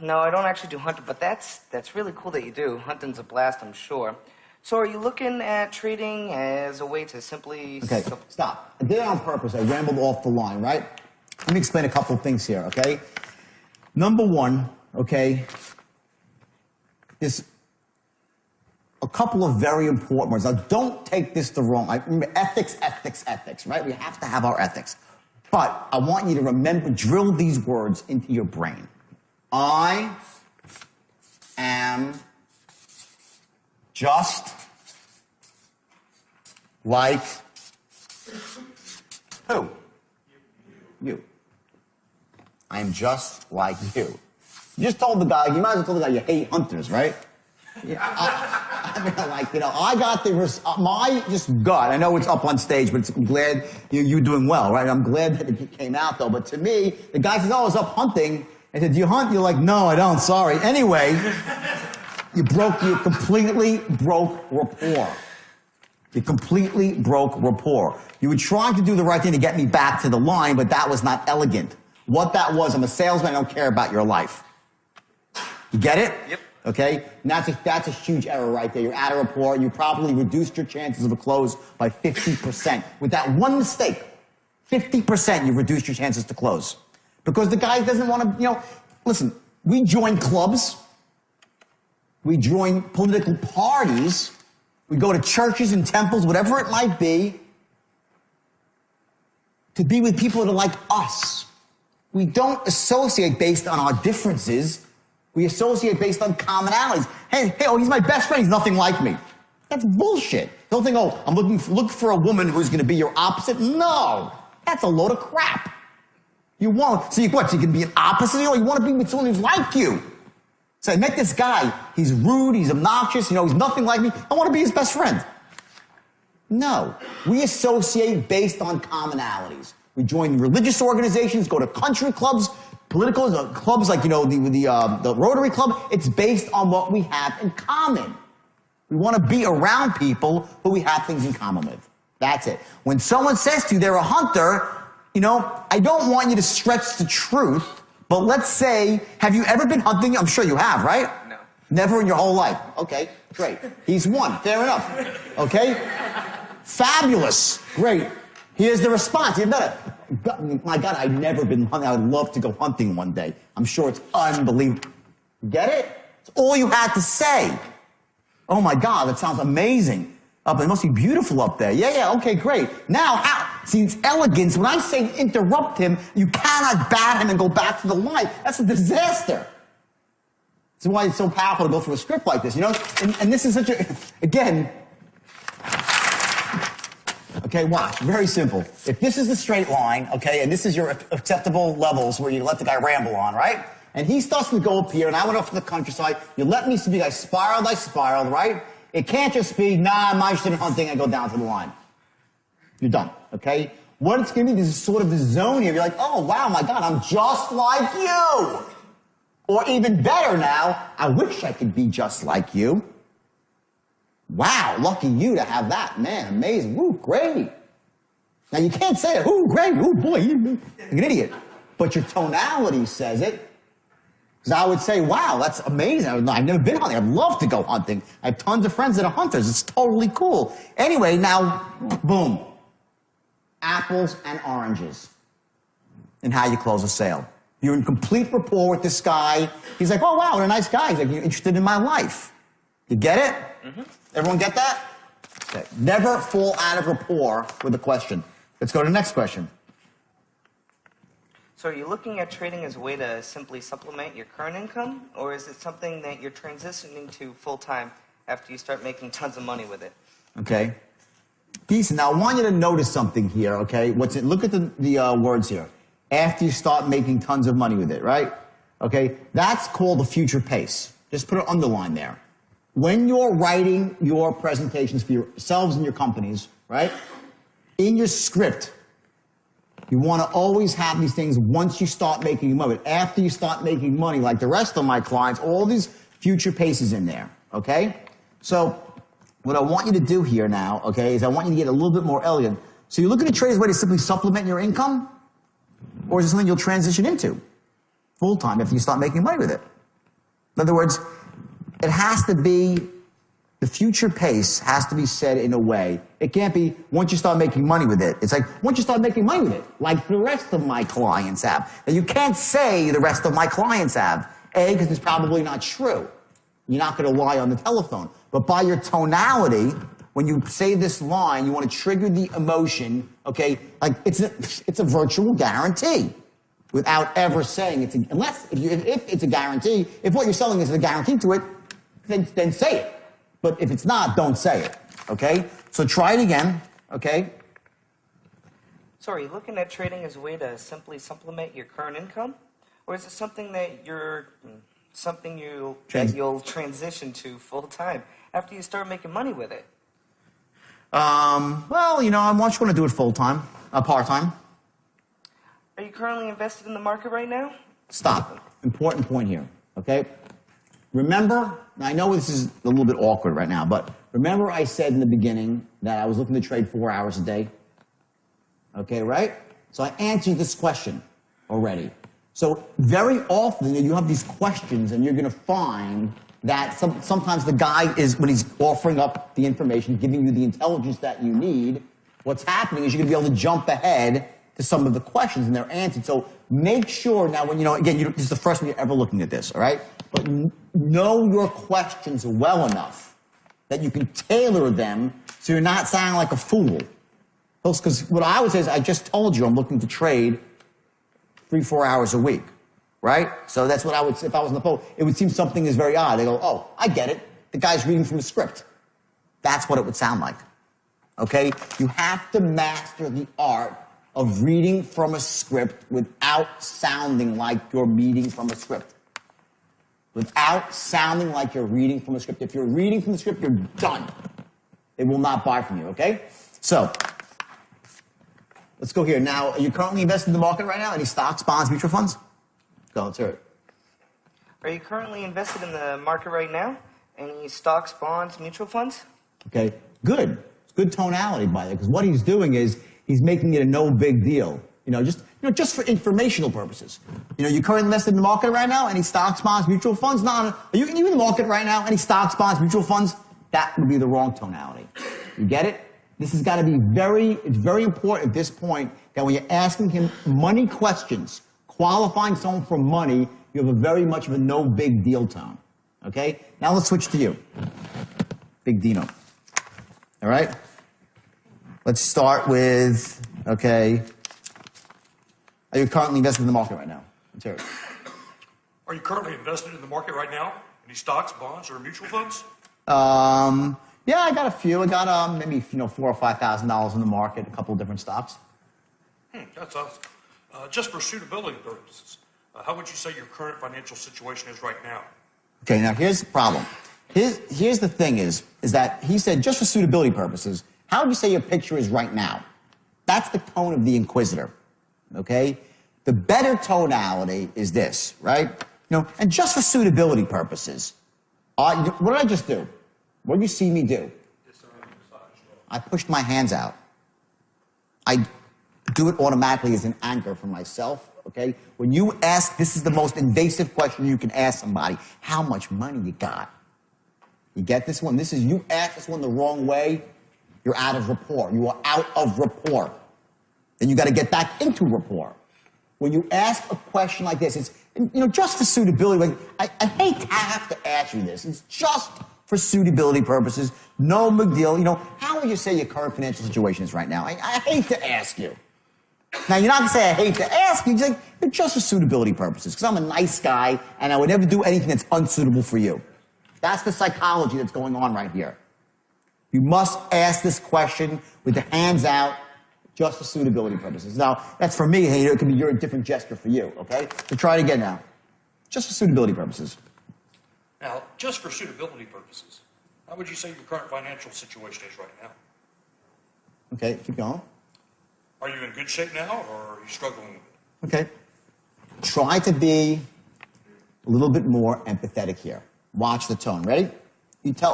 no, I don't actually do hunting, but that's really cool that you do. Hunting's a blast, I'm sure. So are you looking at trading as a way to simply... Okay, stop. I did it on purpose. I rambled off the line, right? Let me explain a couple of things here, okay? Number one, okay, is a couple of very important words. Now, don't take this the wrong way. Remember, ethics, right? We have to have our ethics. But I want you to remember, drill these words into your brain. I am just like who? You. I am just like you. You just told the guy, you might as well tell the guy you hate hunters, right? Yeah, I got my just gut. I know it's up on stage, but I'm glad you're doing well, right? I'm glad that it came out, though. But to me, the guy says, "Oh, I was up hunting." I said, "Do you hunt?" You're like, "No, I don't. Sorry." Anyway, you completely broke rapport. You completely broke rapport. You were trying to do the right thing to get me back to the line, but that was not elegant. What that was, I'm a salesman. I don't care about your life. You get it? Yep. Okay? And that's a huge error right there. You're out of rapport. You probably reduced your chances of a close by 50%. With that one mistake, 50% you've reduced your chances to close. Because the guy doesn't want to, listen, we join clubs. We join political parties. We go to churches and temples, whatever it might be, to be with people that are like us. We don't associate based on our differences. We associate based on commonalities. Hey, he's my best friend. He's nothing like me. That's bullshit. Don't think, I'm looking for a woman who's going to be your opposite. No, that's a load of crap. You won't. So you can be an opposite? You want to be with someone who's like you. So I met this guy. He's rude. He's obnoxious. He's nothing like me. I want to be his best friend. No. We associate based on commonalities. We join religious organizations, go to country clubs, political clubs like, the Rotary Club. It's based on what we have in common. We want to be around people who we have things in common with. That's it. When someone says to you they're a hunter, I don't want you to stretch the truth, but let's say, have you ever been hunting? I'm sure you have, right? No. Never in your whole life. Okay, great. He's one. Fair enough. Okay? Fabulous. Great. Here's the response. You've done it. My God, I've never been hunting. I would love to go hunting one day. I'm sure it's unbelievable. Get it? It's all you had to say. Oh my God, that sounds amazing. It must be beautiful up there. Yeah, okay, great. Now, see, it's elegance. When I say interrupt him, you cannot bat him and go back to the line. That's a disaster. That's why it's so powerful to go through a script like this, And this is again, okay, watch. Very simple. If this is the straight line, okay, and this is your acceptable levels where you let the guy ramble on, right? And he starts to go up here, and I went off to the countryside. You let me speak. I spiraled, right? It can't just be, I'm not interested in hunting, I go down to the line. You're done, okay? What it's going to be, this is sort of the zone here. You're like, oh, wow, my God, I'm just like you. Or even better now, I wish I could be just like you. Wow, lucky you to have that. Man, amazing. Ooh, great. Now, you can't say it. Ooh, great. Ooh, boy, you're like an idiot. But your tonality says it. Because I would say, wow, that's amazing. I've never been hunting. I'd love to go hunting. I have tons of friends that are hunters. It's totally cool. Anyway, now, boom. Apples and oranges in how you close a sale. You're in complete rapport with this guy. He's like, oh, wow, what a nice guy. He's like, you're interested in my life. You get it? Mm-hmm. Everyone get that? Okay. Never fall out of rapport with a question. Let's go to the next question. So are you looking at trading as a way to simply supplement your current income, or is it something that you're transitioning to full-time after you start making tons of money with it? Okay. Decent. Now, I want you to notice something here, okay? Look at the words here. After you start making tons of money with it, right? Okay? That's called the future pace. Just put an underline there. When you're writing your presentations for yourselves and your companies, right? In your script, you want to always have these things once you start making money. After you start making money, like the rest of my clients, all these future paces in there, okay? So what I want you to do here now, okay, is I want you to get a little bit more elegant. So you're looking at trade as a way to simply supplement your income, or is it something you'll transition into full-time after you start making money with it? In other words, it has to be, the future pace has to be said in a way. It can't be once you start making money with it. It's like once you start making money with it, like the rest of my clients have. Now you can't say the rest of my clients have. A, because it's probably not true. You're not going to lie on the telephone. But by your tonality, when you say this line, you want to trigger the emotion, okay? Like it's a virtual guarantee without ever saying it's if it's a guarantee, if what you're selling is a guarantee to it, then say it. But if it's not, don't say it, okay? So try it again, okay? So are you looking at trading as a way to simply supplement your current income? Or is it something that you'll transition to full-time after you start making money with it? Well, you know, I want you to do it full-time, part-time. Are you currently invested in the market right now? Stop. Important point here, okay? Remember, now I know this is a little bit awkward right now, but remember I said in the beginning that I was looking to trade 4 hours a day? Okay, right? So I answered this question already. So very often you have these questions and you're going to find that sometimes the guy is, when he's offering up the information, giving you the intelligence that you need, what's happening is you're going to be able to jump ahead to some of the questions and they're answered. So make sure now when, again, this is the first time you're ever looking at this, all right? But know your questions well enough that you can tailor them so you're not sounding like a fool. Because what I would say is, I just told you I'm looking to trade 3-4 hours a week, right? So that's what I would say if I was on the phone. It would seem something is very odd. They go, oh, I get it. The guy's reading from the script. That's what it would sound like, okay? You have to master the art of reading from a script without sounding like you're reading from a script. Without sounding like you're reading from a script. If you're reading from the script, you're done. They will not buy from you, okay? So, let's go here. Now, are you currently invested in the market right now? Any stocks, bonds, mutual funds? Go, let's hear it. Are you currently invested in the market right now? Any stocks, bonds, mutual funds? Okay, good. It's good tonality by it, because what he's doing is he's making it a no big deal. Just for informational purposes. You currently invested in the market right now? Any stocks, bonds, mutual funds? No. Are you in the market right now? Any stocks, bonds, mutual funds? That would be the wrong tonality. You get it? This has got to be it's very important at this point that when you're asking him money questions, qualifying someone for money, you have a very much of a no big deal tone. Okay? Now let's switch to you. Big Dino. All right? Let's start with, okay, are you currently invested in the market right now? Let's hear it. Are you currently invested in the market right now? Any stocks, bonds, or mutual funds? Yeah, I got a few. I got maybe $4,000 or $5,000 in the market, a couple of different stocks. That's awesome. Just for suitability purposes, how would you say your current financial situation is right now? Okay, now here's the problem. Here's the thing is that he said just for suitability purposes, how would you say your picture is right now? That's the tone of the inquisitor, okay? The better tonality is this, right? And just for suitability purposes, what did I just do? What did you see me do? I pushed my hands out. I do it automatically as an anchor for myself, okay? When you ask, this is the most invasive question you can ask somebody. How much money you got? You get this one? You ask this one the wrong way, you're out of rapport. You are out of rapport. Then you got to get back into rapport. When you ask a question like this, it's, just for suitability. I hate to have to ask you this. It's just for suitability purposes. No big deal. You know, how would you say your current financial situation is right now? I hate to ask you. Now, you're not going to say, I hate to ask you. You're like, just for suitability purposes, because I'm a nice guy, and I would never do anything that's unsuitable for you. That's the psychology that's going on right here. You must ask this question with the hands out, just for suitability purposes. Now, that's for me. Hey, it could be your different gesture for you, okay? So try it again now. Just for suitability purposes. Now, just for suitability purposes, how would you say your current financial situation is right now? Okay, keep going. Are you in good shape now, or are you struggling with Okay. Try to be a little bit more empathetic here. Watch the tone. Ready?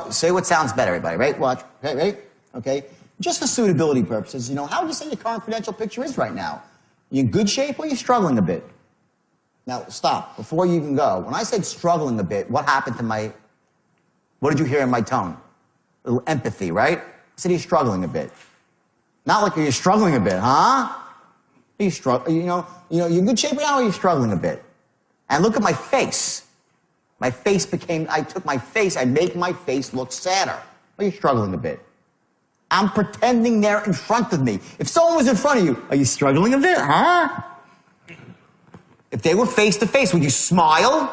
Say what sounds better, everybody. Right? Watch. Okay, ready? Okay. Just for suitability purposes, you know, how would you say your current financial picture is right now? You in good shape or are you struggling a bit? Now, stop. Before you even go, when I said struggling a bit, what happened to what did you hear in my tone? A little empathy, right? I said you're struggling a bit. Not like you're struggling a bit, huh? Are you you're in good shape now or are you struggling a bit? And look at my face. My face I make my face look sadder. Are you struggling a bit? I'm pretending they're in front of me. If someone was in front of you, are you struggling a bit, huh? If they were face to face, would you smile?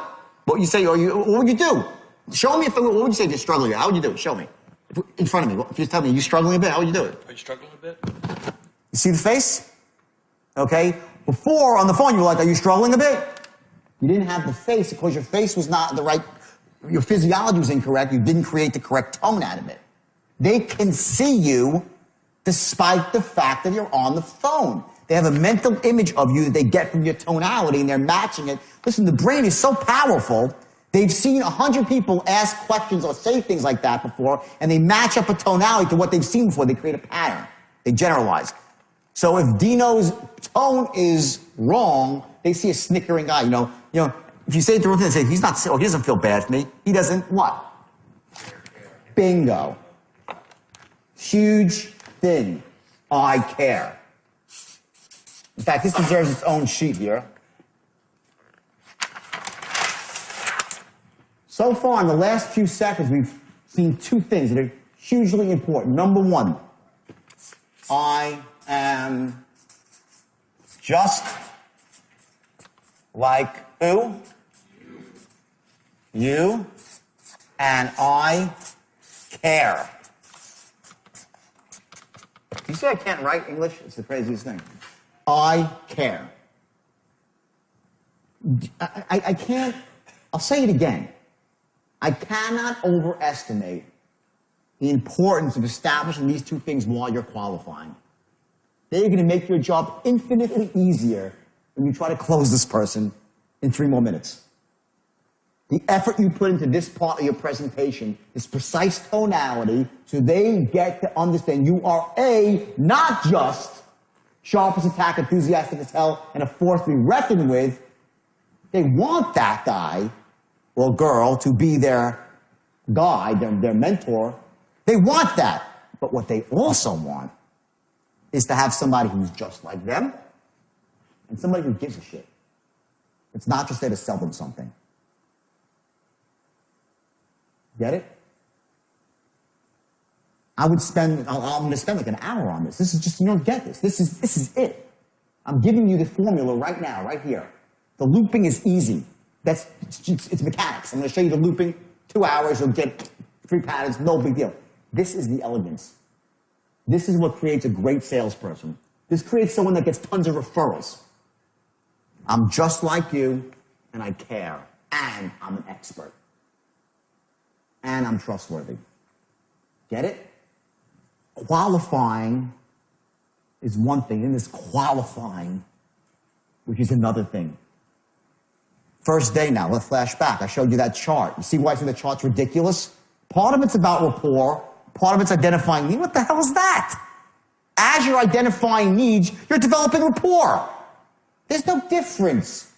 What would you say? What would you do? Show me what would you say if you're struggling? How would you do it? Show me. In front of me. If you tell me you're struggling a bit, how would you do it? Are you struggling a bit? You see the face? Okay? Before, on the phone, you were like, are you struggling a bit? You didn't have the face because your face was not the right, your physiology was incorrect. You didn't create the correct tone out of it. They can see you despite the fact that you're on the phone. They have a mental image of you that they get from your tonality, and they're matching it. Listen, the brain is so powerful. They've seen 100 people ask questions or say things like that before, and they match up a tonality to what they've seen before. They create a pattern. They generalize. So if Dino's tone is wrong, they see a snickering guy. You know, if you say it to him, they say, he's not, he doesn't feel bad for me. He doesn't what? Bingo. Huge thing. I care. In fact, this deserves its own sheet here. So far, in the last few seconds, we've seen two things that are hugely important. Number one, I am just like who? You. And I care. You say I can't write English? It's the craziest thing. I care. I can't, I'll say it again. I cannot overestimate the importance of establishing these two things while you're qualifying. They're going to make your job infinitely easier when you try to close this person in 3 more minutes. The effort you put into this part of your presentation, this precise tonality, so they get to understand you are not just sharp as a tack, enthusiastic as hell, and a force to be reckoned with. They want that guy or girl to be their guide, their mentor. They want that. But what they also want is to have somebody who's just like them and somebody who gives a shit. It's not just there to sell them something. Get it? I'm going to spend like an hour on this. This is just, you don't get this. This is it. I'm giving you the formula right now, right here. The looping is easy. It's mechanics. I'm going to show you the looping. 2 hours, you'll get 3 patterns, no big deal. This is the elegance. This is what creates a great salesperson. This creates someone that gets tons of referrals. I'm just like you, and I care, and I'm an expert. And I'm trustworthy. Get it? Qualifying is one thing, and this qualifying, which is another thing. First day now, let's flash back. I showed you that chart. You see why I say the chart's ridiculous? Part of it's about rapport, part of it's identifying needs. What the hell is that? As you're identifying needs, you're developing rapport. There's no difference.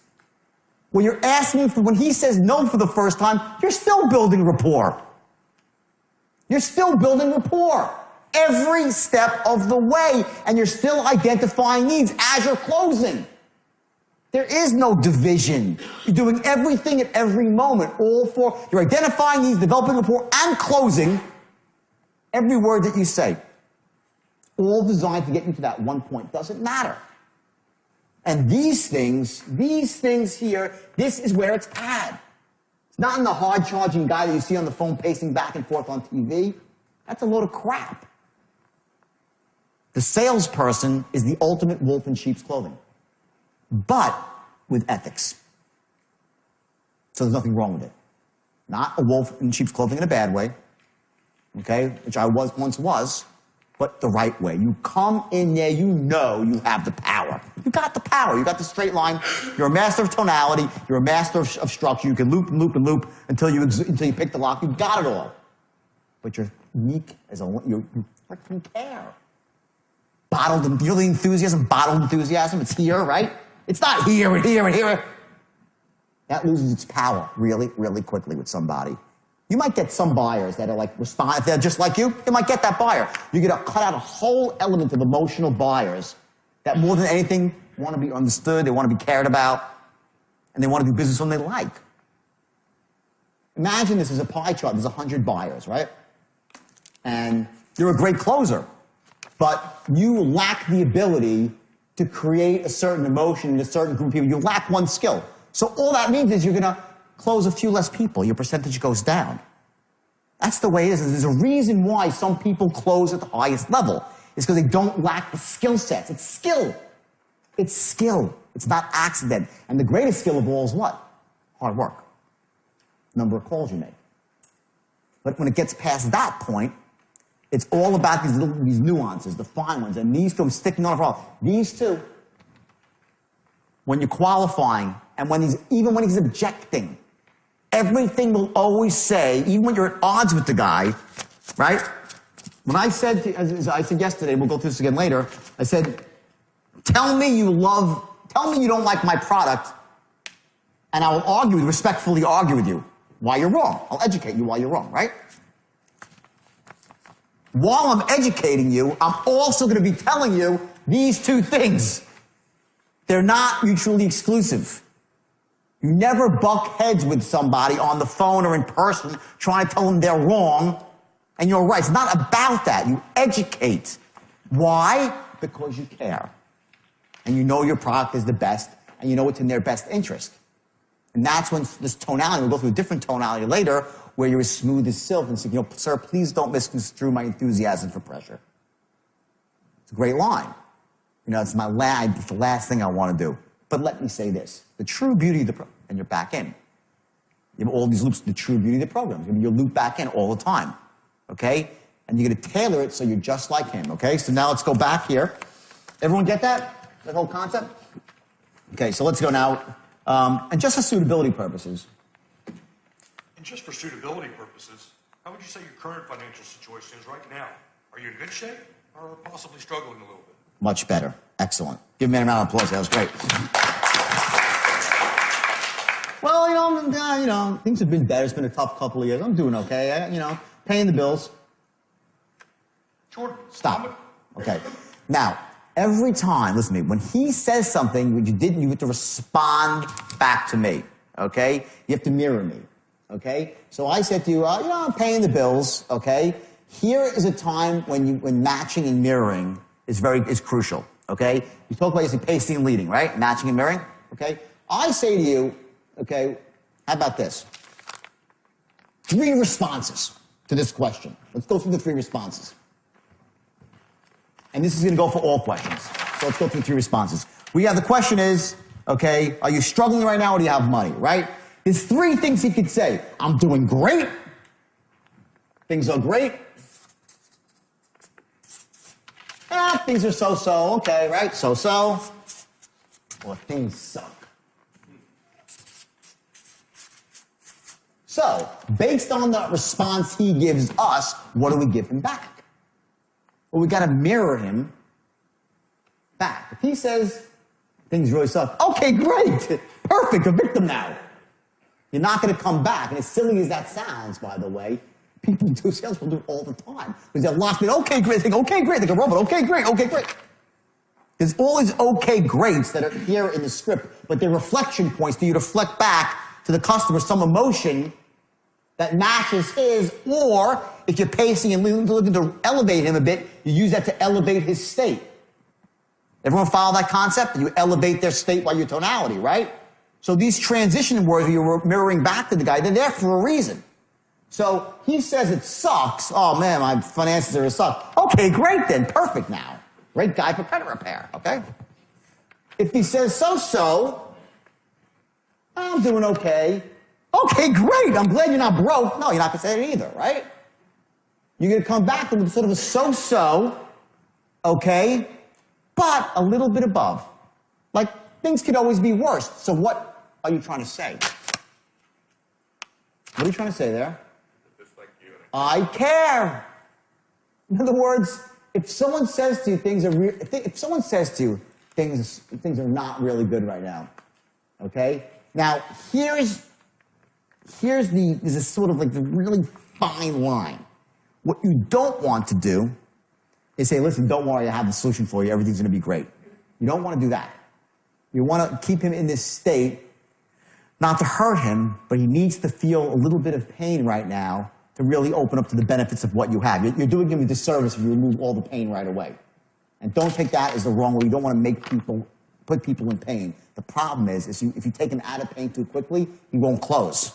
When you're asking for, when he says no for the first time, you're still building rapport. You're still building rapport every step of the way, and you're still identifying needs as you're closing. There is no division. You're doing everything at every moment, all for, you're identifying needs, developing rapport, and closing Every word that you say, all designed to get you to that one point, doesn't matter. And these things here, this is where it's at. It's not in the hard-charging guy that you see on the phone pacing back and forth on TV. That's a load of crap. The salesperson is the ultimate wolf in sheep's clothing, but with ethics. So there's nothing wrong with it. Not a wolf in sheep's clothing in a bad way, okay, which I once was, but the right way. You come in there, you know you have the power. You got the power. You got the straight line. You're a master of tonality. You're a master of structure. You can loop and loop and loop until you pick the lock. You got it all. But you're unique as you freaking care. Bottled, you know the enthusiasm, bottled enthusiasm, it's here, right? It's not here and here and here. That loses its power really, really quickly with somebody. You might get some buyers that are like, respond, if they're just like you might get that buyer. You're gonna cut out a whole element of emotional buyers that more than anything want to be understood, they want to be cared about, and they want to do business when they like. Imagine this as a pie chart, there's 100 buyers, right? And you're a great closer, but you lack the ability to create a certain emotion in a certain group of people. You lack one skill. So all that means is you're going to close a few less people. Your percentage goes down. That's the way it is. There's a reason why some people close at the highest level. It's because they don't lack the skill sets. It's skill. It's skill. It's not accident. And the greatest skill of all is what? Hard work. Number of calls you make. But when it gets past that point, it's all about these nuances, the fine ones. And these two, I'm sticking on it for all. These two, when you're qualifying, and even when he's objecting, everything will always say, even when you're at odds with the guy, right? When I said, as I said yesterday, we'll go through this again later, I said, tell me you don't like my product, and I will respectfully argue with you why you're wrong. I'll educate you why you're wrong, right? While I'm educating you, I'm also going to be telling you these two things. They're not mutually exclusive. You never buck heads with somebody on the phone or in person trying to tell them they're wrong and you're right. It's not about that. You educate. Why? Because you care. And you know your product is the best and you know it's in their best interest. And that's when this tonality, we'll go through a different tonality later, where you're as smooth as silk and say, sir, please don't misconstrue my enthusiasm for pressure. It's a great line. It's the last thing I want to do. But let me say this. The true beauty of the program, and you're back in. You have all these loops, the true beauty of the program. You'll loop back in all the time. Okay? And you're going to tailor it so you're just like him. Okay? So now let's go back here. Everyone get that? That whole concept? Okay, so let's go now. And just for suitability purposes. And just for suitability purposes, how would you say your current financial situation is right now? Are you in good shape or possibly struggling a little bit? Much better. Excellent. Give me a round of applause. That was great. Well, things have been better. It's been a tough couple of years. I'm doing okay. Paying the bills. Jordan. Stop. Okay. Now, every time, listen to me, when he says something you have to respond back to me. Okay? You have to mirror me. Okay? So I said to you, I'm paying the bills. Okay? Here is a time when matching and mirroring is crucial, okay? You talk about pacing and leading, right? Matching and mirroring, okay? I say to you, okay, how about this? 3 responses to this question. Let's go through the 3 responses. And this is going to go for all questions. So let's go through 3 responses. The question is, okay, are you struggling right now or do you have money, right? There's 3 things he could say. I'm doing great. Things are great. Things are so-so, okay, right? So-so. Or things suck. So, based on the response he gives us, what do we give him back? Well, we got to mirror him back. If he says things really suck, okay, great, perfect, a victim now. You're not going to come back. And as silly as that sounds, by the way, salespeople do it all the time. Because they're locked in, okay, great, they think, okay, great, they go, robot, okay, great, okay, great. There's all these okay, greats that are here in the script, but they're reflection points for you to reflect back to the customer some emotion that matches his, or if you're pacing and looking to elevate him a bit, you use that to elevate his state. Everyone follow that concept? You elevate their state by your tonality, right? So these transition words you're mirroring back to the guy, they're there for a reason. So he says it sucks. Oh man, my finances are a suck. Okay, great then, perfect now. Great guy for credit repair, okay? If he says so-so, I'm doing okay. Okay, great, I'm glad you're not broke. No, you're not gonna say it either, right? You're gonna come back with sort of a so-so, okay, but a little bit above. Like, things could always be worse. So what are you trying to say? What are you trying to say there? I care. In other words, if someone says to you things are if someone says to you things are not really good right now, okay? Now there's a sort of like the really fine line. What you don't want to do is say, listen, don't worry, I have the solution for you. Everything's going to be great. You don't want to do that. You want to keep him in this state, not to hurt him, but he needs to feel a little bit of pain right now to really open up to the benefits of what you have. You're doing him a disservice if you remove all the pain right away. And don't take that as the wrong way. You don't want to put people in pain. The problem is if you take him out of pain too quickly, he won't close.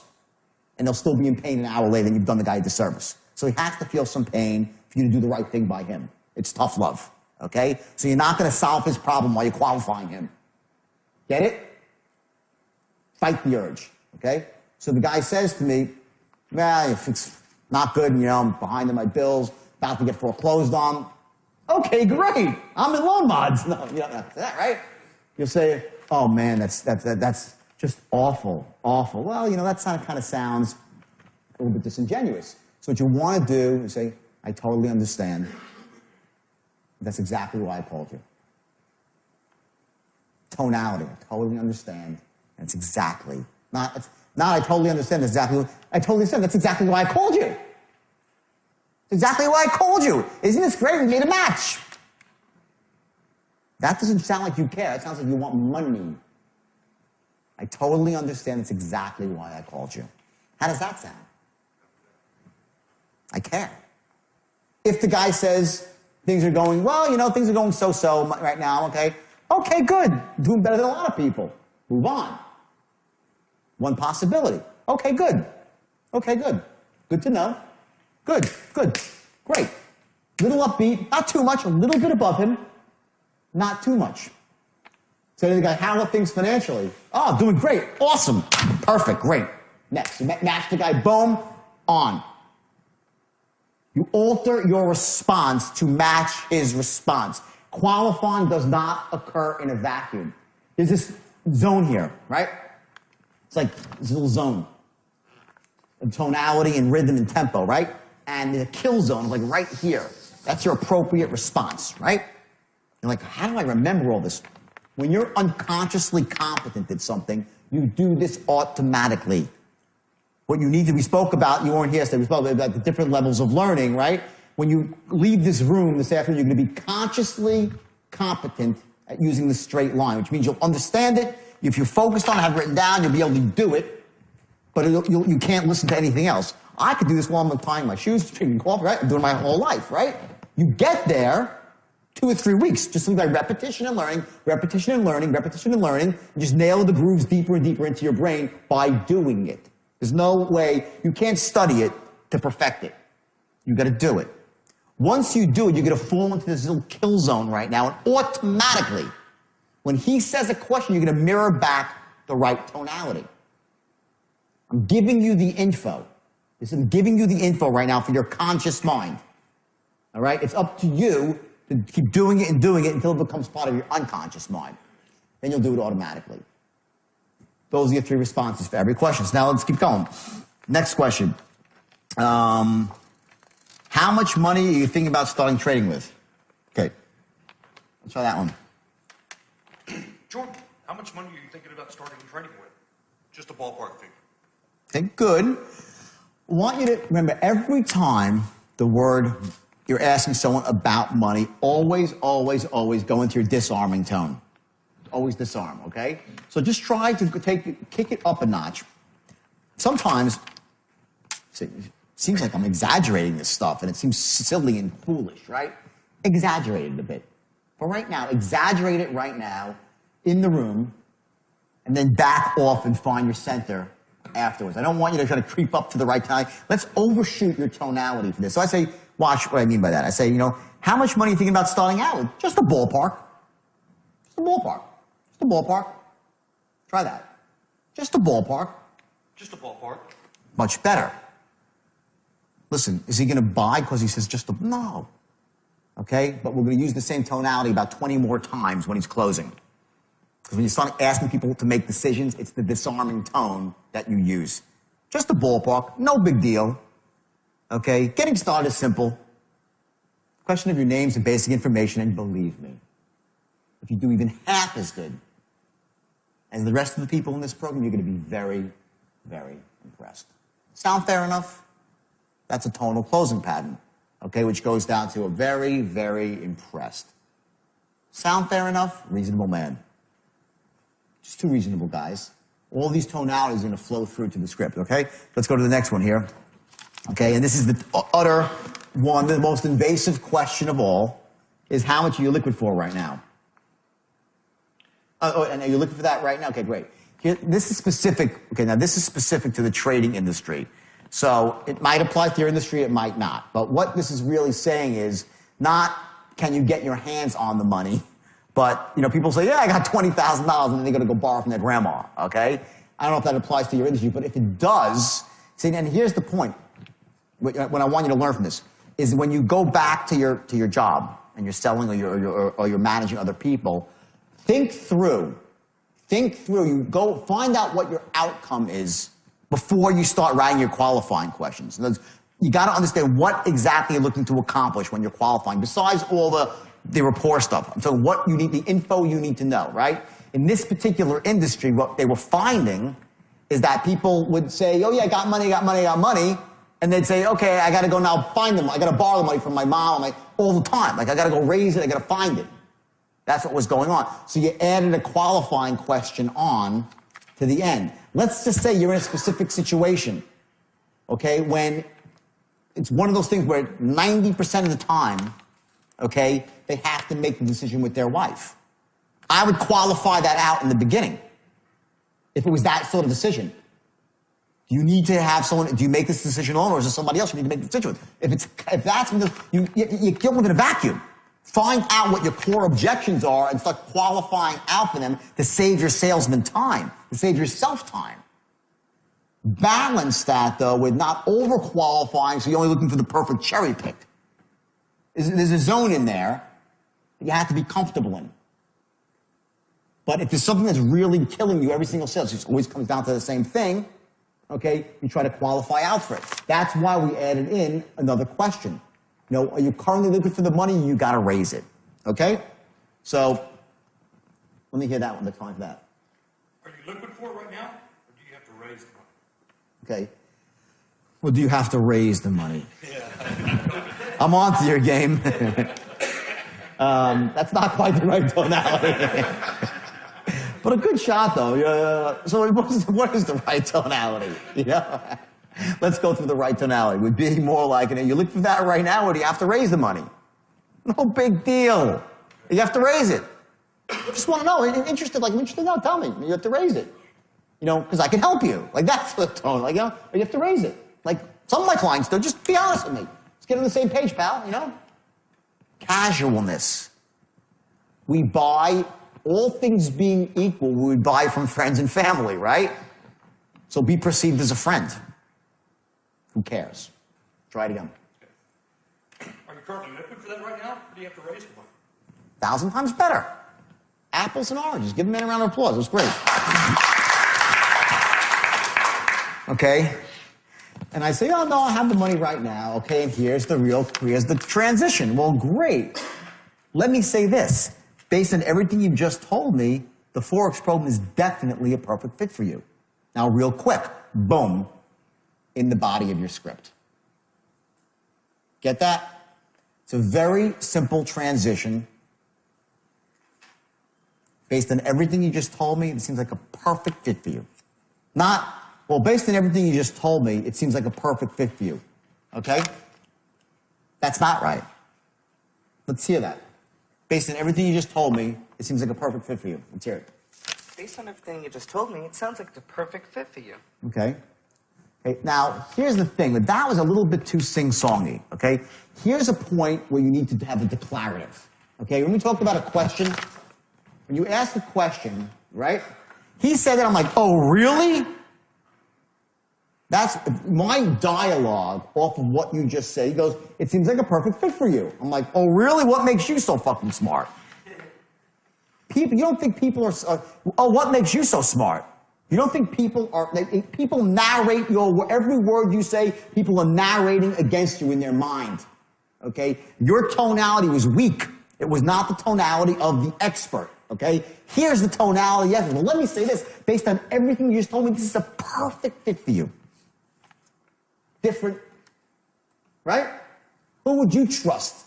And they'll still be in pain an hour later and you've done the guy a disservice. So he has to feel some pain for you to do the right thing by him. It's tough love, okay? So you're not going to solve his problem while you're qualifying him. Get it? Fight the urge, okay? So the guy says to me, well, if it's not good, you know, I'm behind on my bills, about to get foreclosed on. Okay, great. I'm in loan mods. No, you don't have to say that, right? You'll say, oh man, that's just awful, awful. Well, you know, that kind of sounds a little bit disingenuous. So what you want to do is say, I totally understand. That's exactly why I called you. Tonality, I totally understand. That's exactly, not I totally understand, that's exactly, I totally understand, that's exactly why I called you. It's exactly why I called you. Isn't this great? We made a match. That doesn't sound like you care. That sounds like you want money. I totally understand, that's exactly why I called you. How does that sound? I care. If the guy says things are going, well, you know, things are going so-so right now, okay? Okay, good. Doing better than a lot of people. Move on. One possibility. Okay, good. Okay, good. Good to know. Good, good, great. Little upbeat, not too much, a little bit above him, not too much. Say to the guy, how are things financially? Oh, doing great, awesome, perfect, great. Next, you match the guy, boom, on. You alter your response to match his response. Qualifying does not occur in a vacuum. There's this zone here, right? It's like this little zone of tonality and rhythm and tempo, right? And the kill zone is like right here. That's your appropriate response, right? You're like, how do I remember all this? When you're unconsciously competent at something, you do this automatically. What you need to, we spoke about, you weren't here, so we spoke about the different levels of learning, right? When you leave this room this afternoon, you're going to be consciously competent at using the straight line, which means you'll understand it. If you're focused on it, have it written down, you'll be able to do it, but you can't listen to anything else. I could do this while I'm tying my shoes, drinking coffee, right? I'm doing my whole life, right? You get there 2 or 3 weeks, just by repetition and learning, repetition and learning, repetition and learning. You just nail the grooves deeper and deeper into your brain by doing it. There's no way, you can't study it to perfect it. You gotta do it. Once you do it, you're gonna fall into this little kill zone right now, and automatically, when he says a question, you're gonna mirror back the right tonality. I'm giving you the info. I'm giving you the info right now for your conscious mind. All right? It's up to you to keep doing it until it becomes part of your unconscious mind. Then you'll do it automatically. Those are your 3 responses for every question. So now let's keep going. Next question. How much money are you thinking about starting trading with? Okay. Let's try that one. Jordan, how much money are you thinking about starting trading with? Just a ballpark figure. Okay, good. I want you to remember every time you're asking someone about money, always, always, always go into your disarming tone. Always disarm, okay? So just try to kick it up a notch. Sometimes it seems like I'm exaggerating this stuff, and it seems silly and foolish, right? Exaggerate it a bit. But right now, exaggerate it right now in the room, and then back off and find your center afterwards. I don't want you to try to creep up to the right time. Let's overshoot your tonality for this. So I say, watch what I mean by that. I say, you know, how much money are you thinking about starting out with? Just a ballpark. Just a ballpark. Just a ballpark. Try that. Just a ballpark. Just a ballpark. Much better. Listen, is he going to buy because he says just a... No. Okay? But we're going to use the same tonality about 20 more times when he's closing. Because when you start asking people to make decisions, it's the disarming tone that you use. Just a ballpark. No big deal. Okay? Getting started is simple. Question of your names and basic information, and believe me, if you do even half as good as the rest of the people in this program, you're going to be very, very impressed. Sound fair enough? That's a tonal closing pattern, okay, which goes down to a very, very impressed. Sound fair enough? Reasonable man. Just two reasonable guys. All these tonalities are going to flow through to the script, okay? Let's go to the next one here. Okay, and this is the utter one, the most invasive question of all, is how much are you liquid for right now? And are you looking for that right now? Okay, great. Here, this is specific. Okay, now this is specific to the trading industry. So it might apply to your industry, it might not. But what this is really saying is not can you get your hands on the money, but you know, people say, yeah, I got $20,000 and then they're going to go borrow from their grandma, okay? I don't know if that applies to your industry, but if it does, see, and here's the point, what I want you to learn from this, is when you go back to your job and you're selling or you're managing other people, think through, you go find out what your outcome is before you start writing your qualifying questions. You got to understand what exactly you're looking to accomplish when you're qualifying, besides all the rapport stuff. So what you need, the info you need to know, right? In this particular industry, what they were finding is that people would say, oh yeah, I got money, and they'd say, okay, I got to go now find them. I got to borrow the money from my mom all the time. Like, I got to go raise it, I got to find it. That's what was going on. So you added a qualifying question on to the end. Let's just say you're in a specific situation, okay, when it's one of those things where 90% of the time, okay, they have to make the decision with their wife. I would qualify that out in the beginning if it was that sort of decision. Do you need to have someone, do you make this decision alone, or is it somebody else you need to make the decision with? If that's, you get within a vacuum. Find out what your core objections are and start qualifying out for them to save your salesman time, to save yourself time. Balance that, though, with not over-qualifying, so you're only looking for the perfect cherry pick. There's a zone in there that you have to be comfortable in. But if there's something that's really killing you every single sales, it always comes down to the same thing, okay, you try to qualify out for it. That's why we added in another question. You know, are you currently looking for the money? You got to raise it, okay? So, let me hear that one. Let's find that. Are you liquid for it right now, or do you have to raise the money? Okay. Well, do you have to raise the money? Yeah. I'm on to your game. That's not quite the right tonality. But a good shot, though. So what is the right tonality? You know? Let's go through the right tonality. Would be more like, you look for that right now, or do you have to raise the money? No big deal. You have to raise it. I just want to know. I'm interested now, tell me. You have to raise it. Because I can help you. Like, that's the tone. Like, you have to raise it. Like, some of my clients do. Just be honest with me. Let's get on the same page, pal, Casualness. We buy, all things being equal, we would buy from friends and family, right? So be perceived as a friend. Who cares? Try it again. Are you currently liquid for that right now, or do you have to raise the money? 1,000 times better. Apples and oranges. Give them a round of applause. It was great. Okay? And I say, oh, no, I have the money right now. Okay, and here's the transition. Well, great. Let me say this. Based on everything you've just told me, the Forex program is definitely a perfect fit for you. Now, real quick, boom, in the body of your script. Get that? It's a very simple transition. Based on everything you just told me, it seems like a perfect fit for you. Not Well, based on everything you just told me, it seems like a perfect fit for you. Okay? That's not right. Let's hear that. Based on everything you just told me, it seems like a perfect fit for you. Let's hear it. Based on everything you just told me, it sounds like the perfect fit for you. Okay? Okay, now, here's the thing. That was a little bit too sing-songy, okay? Here's a point where you need to have a declarative, okay? When we talk about a question, when you ask a question, right? He said that, I'm like, oh, really? That's my dialogue off of what you just said. He goes, it seems like a perfect fit for you. I'm like, oh, really? What makes you so fucking smart? People, you don't think people are, oh, what makes you so smart? You don't think people are, people narrate every word you say, people are narrating against you in their mind, okay? Your tonality was weak. It was not the tonality of the expert, okay? Here's the tonality of the expert. Well, let me say this, based on everything you just told me, this is a perfect fit for you. Different, right? Who would you trust?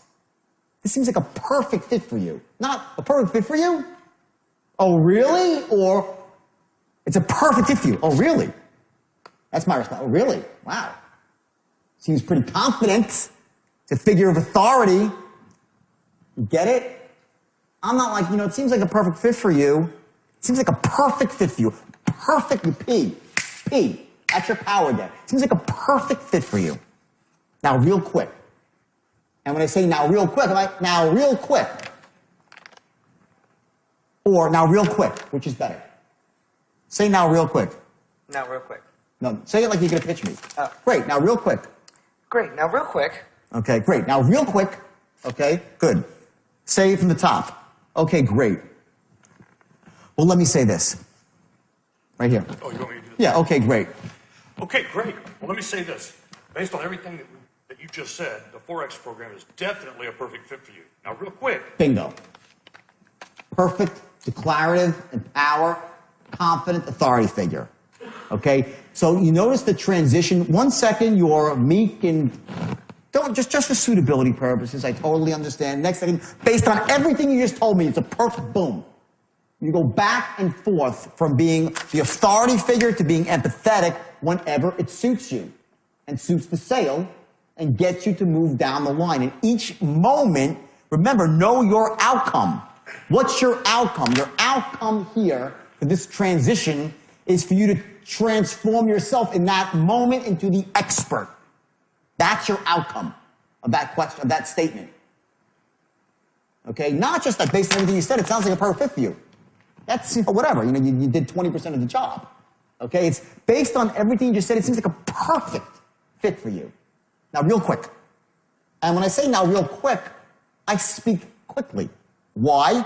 This seems like a perfect fit for you. Not a perfect fit for you? Oh, really? Or it's a perfect fit for you. Oh, really? That's my response. Oh, really? Wow. Seems pretty confident. It's a figure of authority. You get it? I'm not like, it seems like a perfect fit for you. It seems like a perfect fit for you. Perfect with P. P. That's your power again. It seems like a perfect fit for you. Now, real quick. And when I say now real quick, I'm like, now real quick. Or now real quick, which is better? Say now real quick. Now real quick. No, say it like you're going to pitch me. Great, now real quick. Great, now real quick. Okay, great. Now real quick. Okay, good. Say it from the top. Okay, great. Well, let me say this. Right here. Oh, you want me to do this? Yeah, okay, great. Okay, great. Well, let me say this. Based on everything that you just said, the Forex program is definitely a perfect fit for you. Now, real quick. Bingo. Perfect, declarative, empower, confident, authority figure. Okay? So you notice the transition. 1 second, you're meek and don't just for suitability purposes. I totally understand. Next second, based on everything you just told me, it's a perfect boom. You go back and forth from being the authority figure to being empathetic whenever it suits you and suits the sale and gets you to move down the line. And each moment, remember, know your outcome. What's your outcome? Your outcome here for this transition is for you to transform yourself in that moment into the expert. That's your outcome of that question, of that statement. Okay? Not just that based on everything you said, it sounds like a perfect fit for you. That's, whatever, you did 20% of the job. Okay? It's based on everything you just said, it seems like a perfect fit for you. Now, real quick. And when I say now real quick, I speak quickly. Why?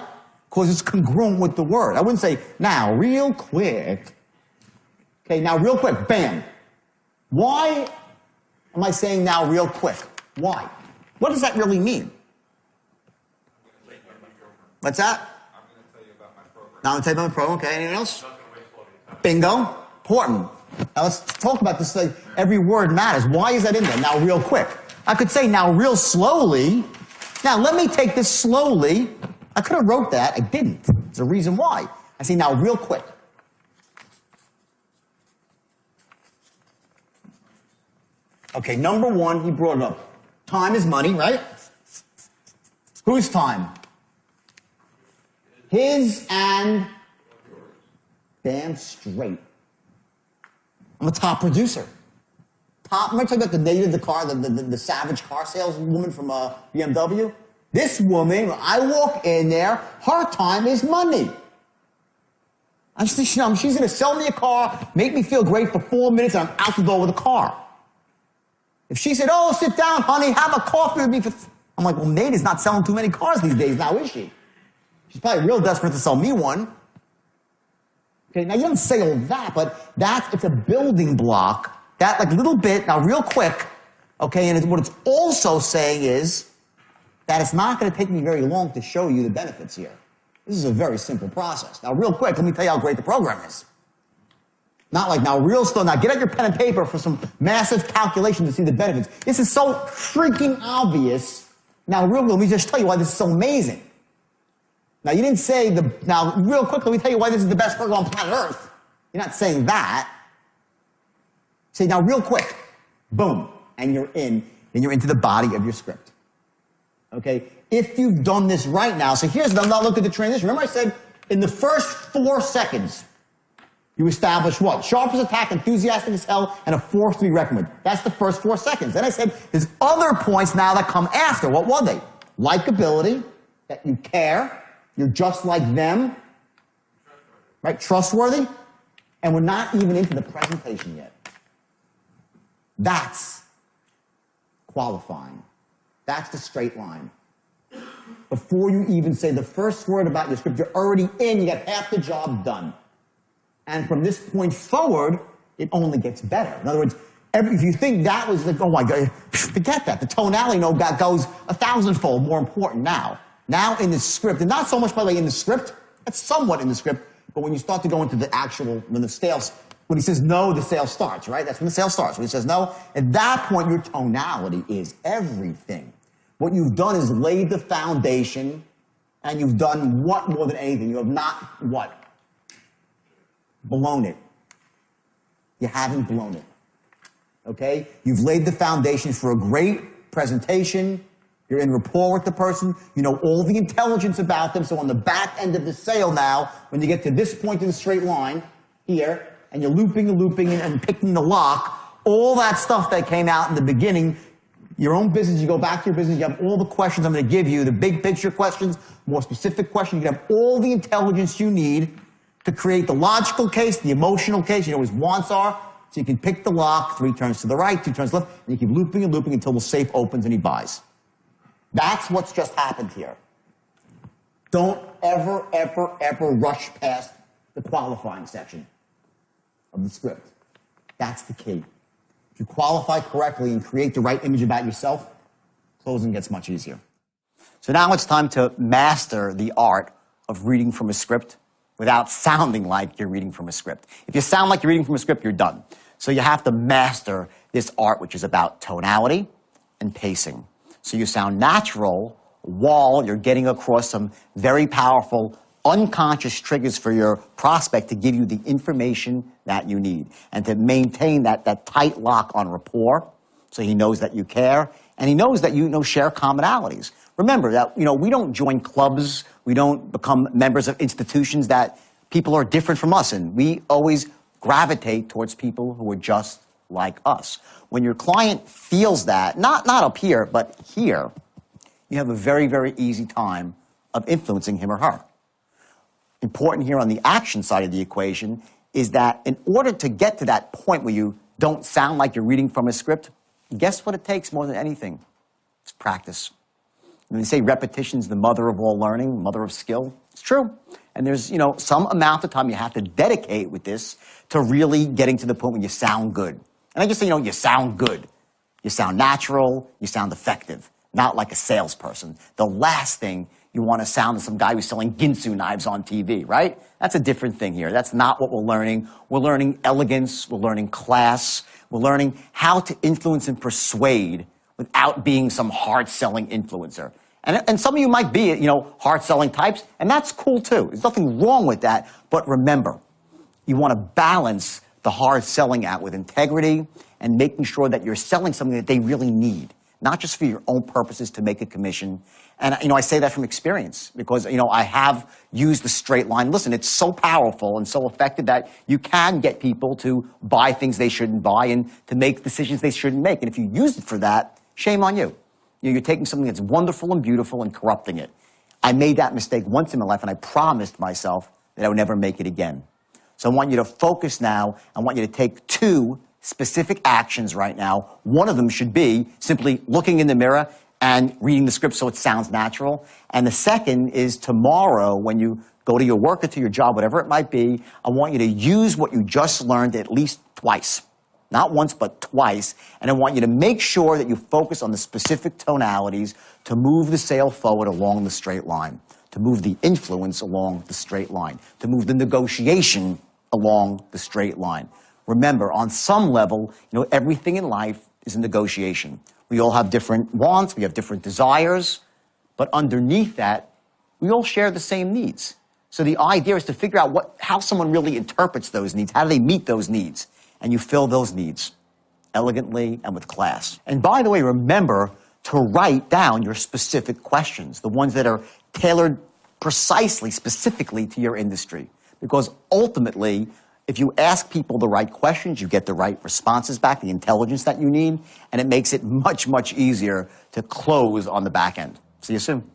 Because it's congruent with the word. I wouldn't say now real quick. Okay, now real quick, bam. Why am I saying now real quick? Why? What does that really mean? What's that? Now I'm going to tell you about my program. Okay, anything else? Bingo. Important. Now let's talk about this. Like, every word matters. Why is that in there? Now real quick. I could say now real slowly. Now let me take this slowly. I could have wrote that. I didn't. There's a reason why. I say now real quick. Okay, number one, he brought it up. Time is money, right? Whose time? His and damn straight. I'm a top producer. I'm going to tell you about the lady of the car, the savage car saleswoman from BMW. This woman, when I walk in there, her time is money. She's going to sell me a car, make me feel great for 4 minutes, and I'm out the door with a car. If she said, oh, sit down, honey, have a coffee with me. I'm like, well, Nate is not selling too many cars these days now, is she? She's probably real desperate to sell me one. Okay, now you don't say all that, but it's a building block. That like little bit, now real quick, okay, and what it's also saying is that it's not going to take me very long to show you the benefits here. This is a very simple process. Now real quick, let me tell you how great the program is. Not like now real slow, now get out your pen and paper for some massive calculation to see the benefits. This is so freaking obvious. Now let me just tell you why this is so amazing. Now, you didn't say now, real quick, let me tell you why this is the best program on planet Earth. You're not saying that. Say, now real quick, boom, and you're in, and you're into the body of your script. Okay? If you've done this right now, so here's, now look at the transition. Remember I said, in the first 4 seconds, you establish what? Sharp as a tack, enthusiastic as hell, and a force to be reckoned with. That's the first 4 seconds. Then I said, there's other points now that come after. What were they? Likability, that you care, you're just like them, right? Trustworthy, and we're not even into the presentation yet. That's qualifying. That's the straight line. Before you even say the first word about your script, you're already in, you got half the job done. And from this point forward, it only gets better. In other words, if you think that was the, oh my God, forget that. The tonality goes 1,000-fold more important now. Now in the script, and not so much, by the way, in the script, it's somewhat in the script, but when you start to go into the actual, when the sales, when he says no, the sale starts, right? That's when the sale starts. When he says no, at that point, your tonality is everything. What you've done is laid the foundation, and you've done what more than anything? You have not what? Blown it. You haven't blown it. Okay? You've laid the foundation for a great presentation. You're in rapport with the person. You know all the intelligence about them. So on the back end of the sale now, when you get to this point in the straight line here, and you're looping and picking the lock, all that stuff that came out in the beginning, your own business, you go back to your business, you have all the questions I'm going to give you, the big picture questions, more specific questions. You can have all the intelligence you need to create the logical case, the emotional case, you know what his wants are, so you can pick the lock, 3 turns to the right, 2 turns left, and you keep looping and looping until the safe opens and he buys. That's what's just happened here. Don't ever, ever, ever rush past the qualifying section of the script. That's the key. If you qualify correctly and create the right image about yourself, closing gets much easier. So now it's time to master the art of reading from a script without sounding like you're reading from a script. If you sound like you're reading from a script, you're done. So you have to master this art, which is about tonality and pacing. So you sound natural while you're getting across some very powerful unconscious triggers for your prospect to give you the information that you need and to maintain that tight lock on rapport so he knows that you care and he knows that you share commonalities. Remember that we don't join clubs, we don't become members of institutions that people are different from us in. We always gravitate towards people who are just like us. When your client feels that, not up here, but here, you have a very, very easy time of influencing him or her. Important here on the action side of the equation is that in order to get to that point where you don't sound like you're reading from a script, guess what it takes more than anything? It's practice. When they say repetition's the mother of all learning, mother of skill, it's true. And there's, some amount of time you have to dedicate with this to really getting to the point where you sound good. And I just say, you sound good. You sound natural, you sound effective, not like a salesperson. The last thing you want to sound as some guy who's selling Ginsu knives on TV, right? That's a different thing here. That's not what we're learning. We're learning elegance, we're learning class, we're learning how to influence and persuade without being some hard-selling influencer. And some of you might be, hard-selling types, and that's cool too. There's nothing wrong with that, but remember, you want to balance the hard selling out with integrity and making sure that you're selling something that they really need, not just for your own purposes to make a commission. And, I say that from experience because, I have used the straight line. Listen, it's so powerful and so effective that you can get people to buy things they shouldn't buy and to make decisions they shouldn't make. And if you use it for that, shame on you. You're taking something that's wonderful and beautiful and corrupting it. I made that mistake once in my life, and I promised myself that I would never make it again. So I want you to focus now. I want you to take 2 specific actions right now. One of them should be simply looking in the mirror and reading the script so it sounds natural. And the second is tomorrow when you go to your work or to your job, whatever it might be, I want you to use what you just learned at least twice. Not once, but twice. And I want you to make sure that you focus on the specific tonalities to move the sale forward along the straight line, to move the influence along the straight line, to move the negotiation along the straight line. Remember, on some level, everything in life is a negotiation. We all have different wants, we have different desires, but underneath that, we all share the same needs. So the idea is to figure out how someone really interprets those needs, how do they meet those needs, and you fill those needs. elegantly and with class. And by the way, remember to write down your specific questions, the ones that are tailored precisely, specifically to your industry. Because ultimately, if you ask people the right questions, you get the right responses back, the intelligence that you need, and it makes it much, much easier to close on the back end. See you soon.